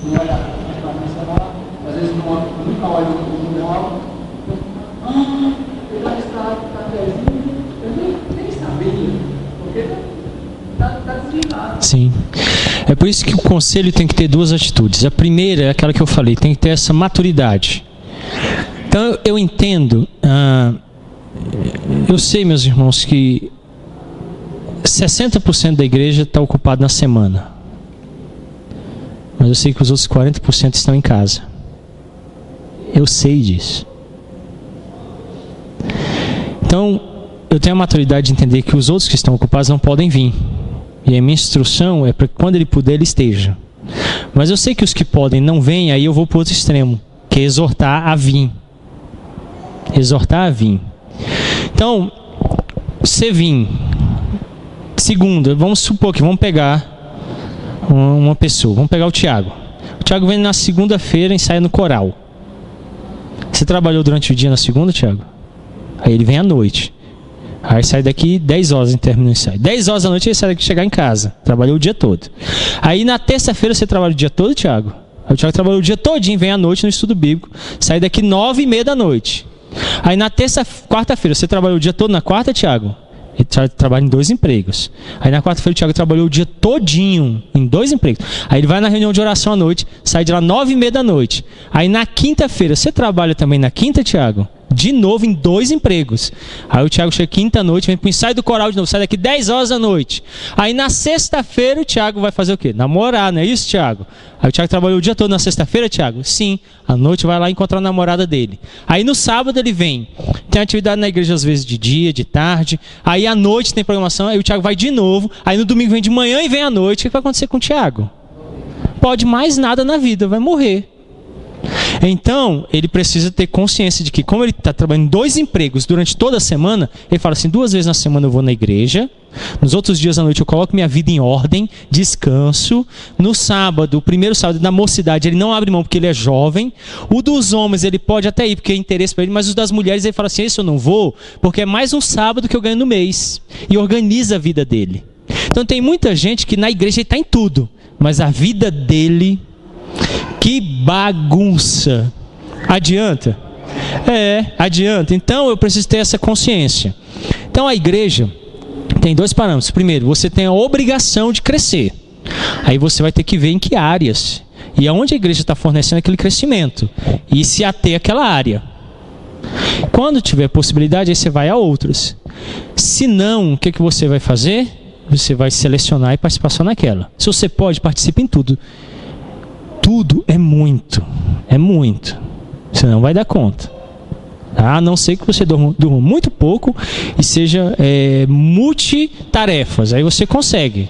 não olha para mencionar, às vezes nunca olha o jornal. Eu já estava cafezinho, eu nem sabia, porque está desligado. Sim. É por isso que o conselho tem que ter 2 atitudes. A primeira é aquela que eu falei, tem que ter essa maturidade. Então eu entendo, eu sei, meus irmãos, que 60% da igreja está ocupado na semana. Mas eu sei que os outros 40% estão em casa. Eu sei disso. Então, eu tenho a maturidade de entender que os outros que estão ocupados não podem vir. E a minha instrução é para que quando ele puder, ele esteja. Mas eu sei que os que podem não vêm, aí eu vou para o outro extremo, que é exortar a vir. Exortar a vir. Então, você vir. Segunda, vamos supor que vamos pegar uma pessoa, vamos pegar o Tiago. O Tiago vem na segunda-feira e ensaia no coral. Você trabalhou durante o dia na segunda, Tiago? Aí ele vem à noite. Aí sai daqui 10 horas e termina o ensaio. 10 horas da noite ele sai daqui chegar em casa. Trabalhou o dia todo. Aí na terça-feira você trabalha o dia todo, Tiago? Aí o Tiago trabalhou o dia todinho, vem à noite no estudo bíblico. Sai daqui 9h30 da noite. Aí na quarta-feira você trabalhou o dia todo na quarta, Tiago? Ele trabalha em 2 empregos. Aí na quarta-feira o Tiago trabalhou o dia todinho em 2 empregos. Aí ele vai na reunião de oração à noite, sai de lá 9h30 da noite. Aí na quinta-feira, você trabalha também na quinta, Tiago? De novo, em 2 empregos. Aí o Tiago chega quinta-noite, vem para o ensaio do coral de novo, sai daqui 10 horas da noite. Aí na sexta-feira o Tiago vai fazer o quê? Namorar, não é isso, Tiago? Aí o Tiago trabalhou o dia todo na sexta-feira, Tiago? Sim. À noite vai lá encontrar a namorada dele. Aí no sábado ele vem. Tem atividade na igreja às vezes de dia, de tarde. Aí à noite tem programação, aí o Tiago vai de novo. Aí no domingo vem de manhã e vem à noite. O que vai acontecer com o Tiago? Pode mais nada na vida, vai morrer. Então, ele precisa ter consciência de que, como ele está trabalhando em 2 empregos durante toda a semana, ele fala assim, 2 vezes na semana eu vou na igreja, nos outros dias à noite eu coloco minha vida em ordem, descanso, no sábado, o primeiro sábado da mocidade, ele não abre mão porque ele é jovem, o dos homens ele pode até ir porque é interesse para ele, mas os das mulheres ele fala assim, esse eu não vou, porque é mais um sábado que eu ganho no mês, e organiza a vida dele. Então tem muita gente que na igreja ele está em tudo, mas a vida dele... Que bagunça. Adianta? Adianta. Então eu preciso ter essa consciência. Então a igreja tem 2 parâmetros. Primeiro, você tem a obrigação de crescer. Aí você vai ter que ver em que áreas. E aonde a igreja está fornecendo aquele crescimento. E se ater àquela área. Quando tiver possibilidade, aí você vai a outras. Se não, o que você vai fazer? Você vai selecionar e participar só naquela. Se você pode, participe em tudo. Tudo é muito. Você não vai dar conta. A não ser que você durma muito pouco e seja multitarefas. Aí você consegue.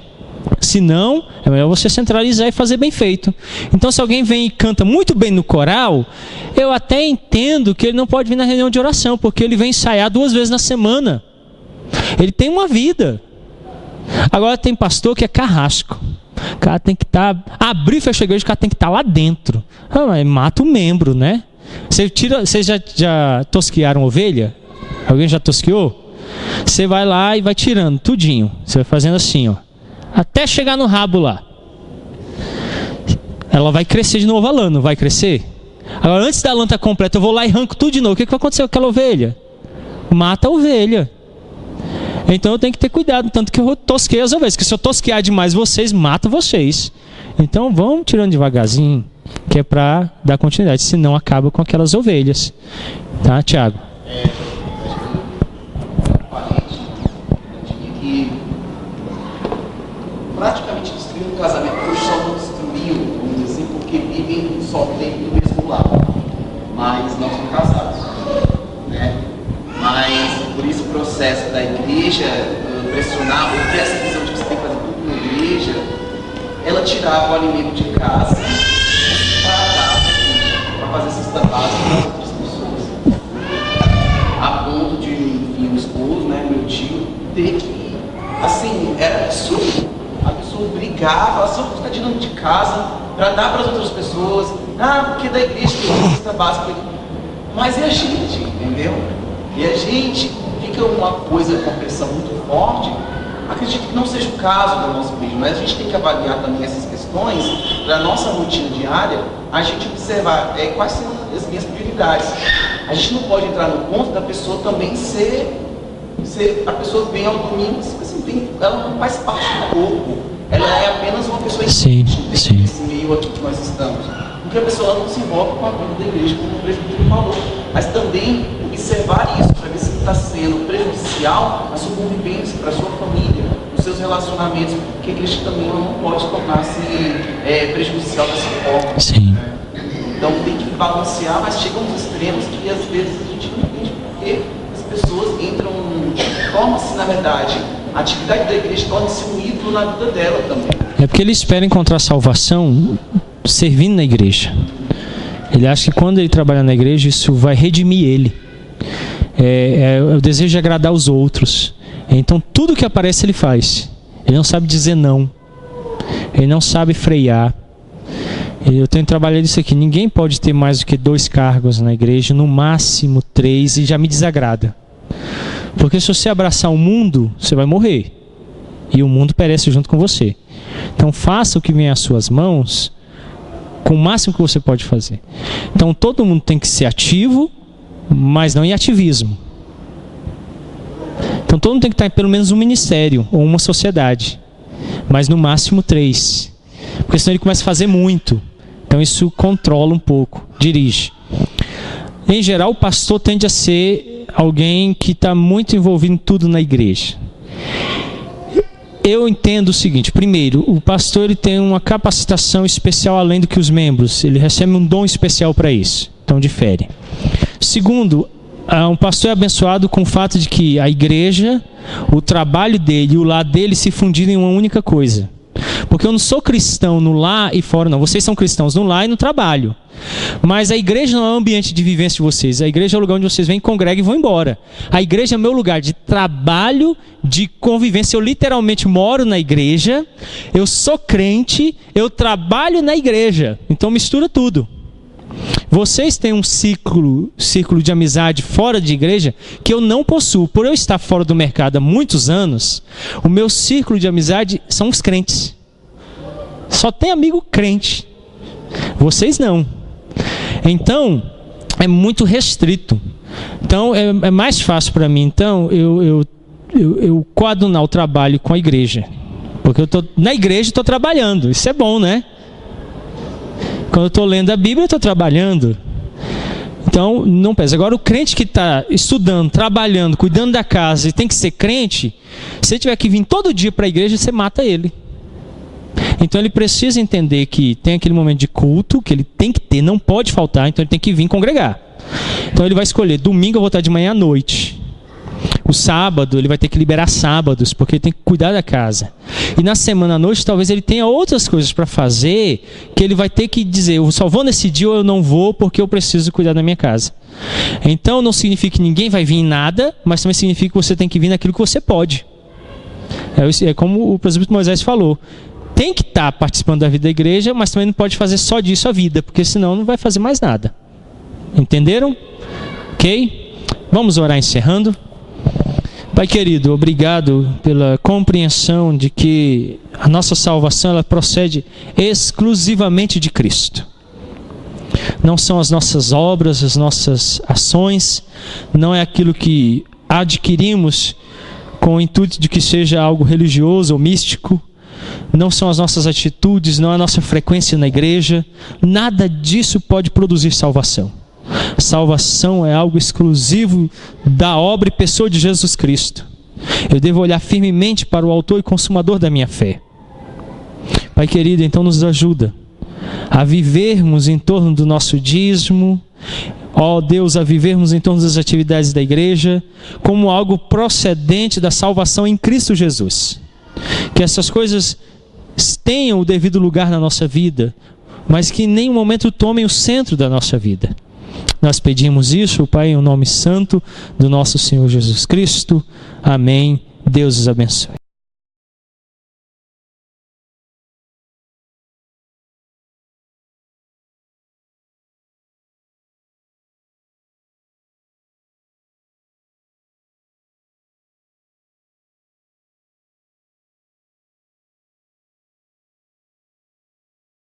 Se não, é melhor você centralizar e fazer bem feito. Então, se alguém vem e canta muito bem no coral, eu até entendo que ele não pode vir na reunião de oração, porque ele vem ensaiar 2 vezes na semana. Ele tem uma vida. Agora tem pastor que é carrasco. O cara tem que estar... Abrir e fechar a igreja, o cara tem que estar lá dentro. Mas mata o membro, né? Vocês já tosquearam ovelha? Alguém já tosqueou? Você vai lá e vai tirando tudinho. Você vai fazendo assim, ó. Até chegar no rabo lá. Ela vai crescer de novo a lã, não vai crescer? Agora, antes da lã estar completa, eu vou lá e arranco tudo de novo. O que vai acontecer com aquela ovelha? Mata a ovelha. Então eu tenho que ter cuidado, tanto que eu tosquei as ovelhas, porque se eu tosquear demais vocês, mato vocês. Então vamos tirando devagarzinho, que é para dar continuidade, senão acaba com aquelas ovelhas. Tá, Tiago? Praticamente destruiu o casamento, hoje só não destruiu, vamos dizer assim, porque vivem só dentro do mesmo lar, mas não são casados, né? Mas por isso o processo da igreja pressionar, porque essa visão de que você tem que fazer tudo na igreja, ela tirava o alimento de casa para fazer cesta básica para outras pessoas. A ponto de, enfim, o esposo, né, meu tio, ter que, assim, era absurdo. A pessoa brigava, só ficar tirando de casa para dar para as outras pessoas. Porque da igreja tem cesta básica. Mas é a gente, entendeu? E a gente fica uma coisa, uma pressão muito forte. Acredito que não seja o caso da nossa igreja, mas a gente tem que avaliar também essas questões para a nossa rotina diária, a gente observar quais são as minhas prioridades. A gente não pode entrar no ponto da pessoa também ser a pessoa vem ao domingo, assim, ela não faz parte do corpo, ela é apenas uma pessoa nesse meio aqui que nós estamos. Porque a pessoa não se envolve com a vida da igreja, como o presbítero falou, mas também observar isso para ver se está sendo prejudicial na sua convivência, para a sua família, nos seus relacionamentos, porque a igreja também não pode tornar-se prejudicial dessa forma. Sim. Então tem que balancear, mas chega a uns extremos que às vezes a gente não entende porque as pessoas entram, torna-se na verdade, a atividade da igreja torna-se um ídolo na vida dela também. É porque ele espera encontrar salvação servindo na igreja. Ele acha que quando ele trabalhar na igreja, isso vai redimir ele. É o desejo de agradar os outros. Então tudo que aparece ele faz. Ele não sabe dizer não. Ele não sabe frear. Eu tenho trabalhado isso aqui. Ninguém pode ter mais do que 2 cargos na igreja, no máximo 3, e já me desagrada. Porque se você abraçar o mundo, você vai morrer. E o mundo perece junto com você. Então faça o que vem às suas mãos com o máximo que você pode fazer. Então todo mundo tem que ser ativo, mas não em ativismo. Então todo mundo tem que estar em pelo menos um ministério ou uma sociedade, mas no máximo 3, porque senão ele começa a fazer muito. Então isso controla um pouco, dirige. Em geral, o pastor tende a ser alguém que está muito envolvido em tudo na igreja. Eu entendo o seguinte: primeiro, o pastor ele tem uma capacitação especial além do que os membros. Ele recebe um dom especial para isso. Então difere. Segundo, um pastor é abençoado com o fato de que a igreja, o trabalho dele e o lar dele se fundirem em uma única coisa. Porque eu não sou cristão no lar e fora, não. Vocês são cristãos no lar e no trabalho. Mas a igreja não é o ambiente de vivência de vocês. A igreja é o lugar onde vocês vêm, congregam e vão embora. A igreja é meu lugar de trabalho, de convivência. Eu literalmente moro na igreja, eu sou crente, eu trabalho na igreja. Então mistura tudo. Vocês têm um círculo de amizade fora de igreja que eu não possuo. Por eu estar fora do mercado há muitos anos, o meu círculo de amizade são os crentes. Só tem amigo crente. Vocês não. Então, é muito restrito. Então, é mais fácil para mim. Então, eu coadunar o trabalho com a igreja. Porque eu estou na igreja e estou trabalhando. Isso é bom, né? Quando eu estou lendo a Bíblia, eu estou trabalhando. Então, não pesa. Agora, o crente que está estudando, trabalhando, cuidando da casa e tem que ser crente, se ele tiver que vir todo dia para a igreja, você mata ele. Então, ele precisa entender que tem aquele momento de culto, que ele tem que ter, não pode faltar, então ele tem que vir congregar. Então, ele vai escolher, domingo eu vou estar de manhã à noite. O sábado, ele vai ter que liberar sábados, porque ele tem que cuidar da casa. E na semana à noite, talvez ele tenha outras coisas para fazer, que ele vai ter que dizer, eu só vou nesse dia ou eu não vou, porque eu preciso cuidar da minha casa. Então, não significa que ninguém vai vir em nada, mas também significa que você tem que vir naquilo que você pode. É como o presbítero Moisés falou, tem que estar participando da vida da igreja, mas também não pode fazer só disso a vida, porque senão não vai fazer mais nada. Entenderam? Ok? Vamos orar encerrando. Pai querido, obrigado pela compreensão de que a nossa salvação ela procede exclusivamente de Cristo. Não são as nossas obras, as nossas ações, não é aquilo que adquirimos com o intuito de que seja algo religioso ou místico, não são as nossas atitudes, não é a nossa frequência na igreja, nada disso pode produzir salvação. Salvação é algo exclusivo da obra e pessoa de Jesus Cristo. Eu devo olhar firmemente para o autor e consumador da minha fé. Pai querido, então nos ajuda a vivermos em torno do nosso dízimo, ó Deus, a vivermos em torno das atividades da igreja, como algo procedente da salvação em Cristo Jesus. Que essas coisas tenham o devido lugar na nossa vida, mas que em nenhum momento tomem o centro da nossa vida. Nós pedimos isso, Pai, em nome santo do nosso Senhor Jesus Cristo. Amém. Deus os abençoe.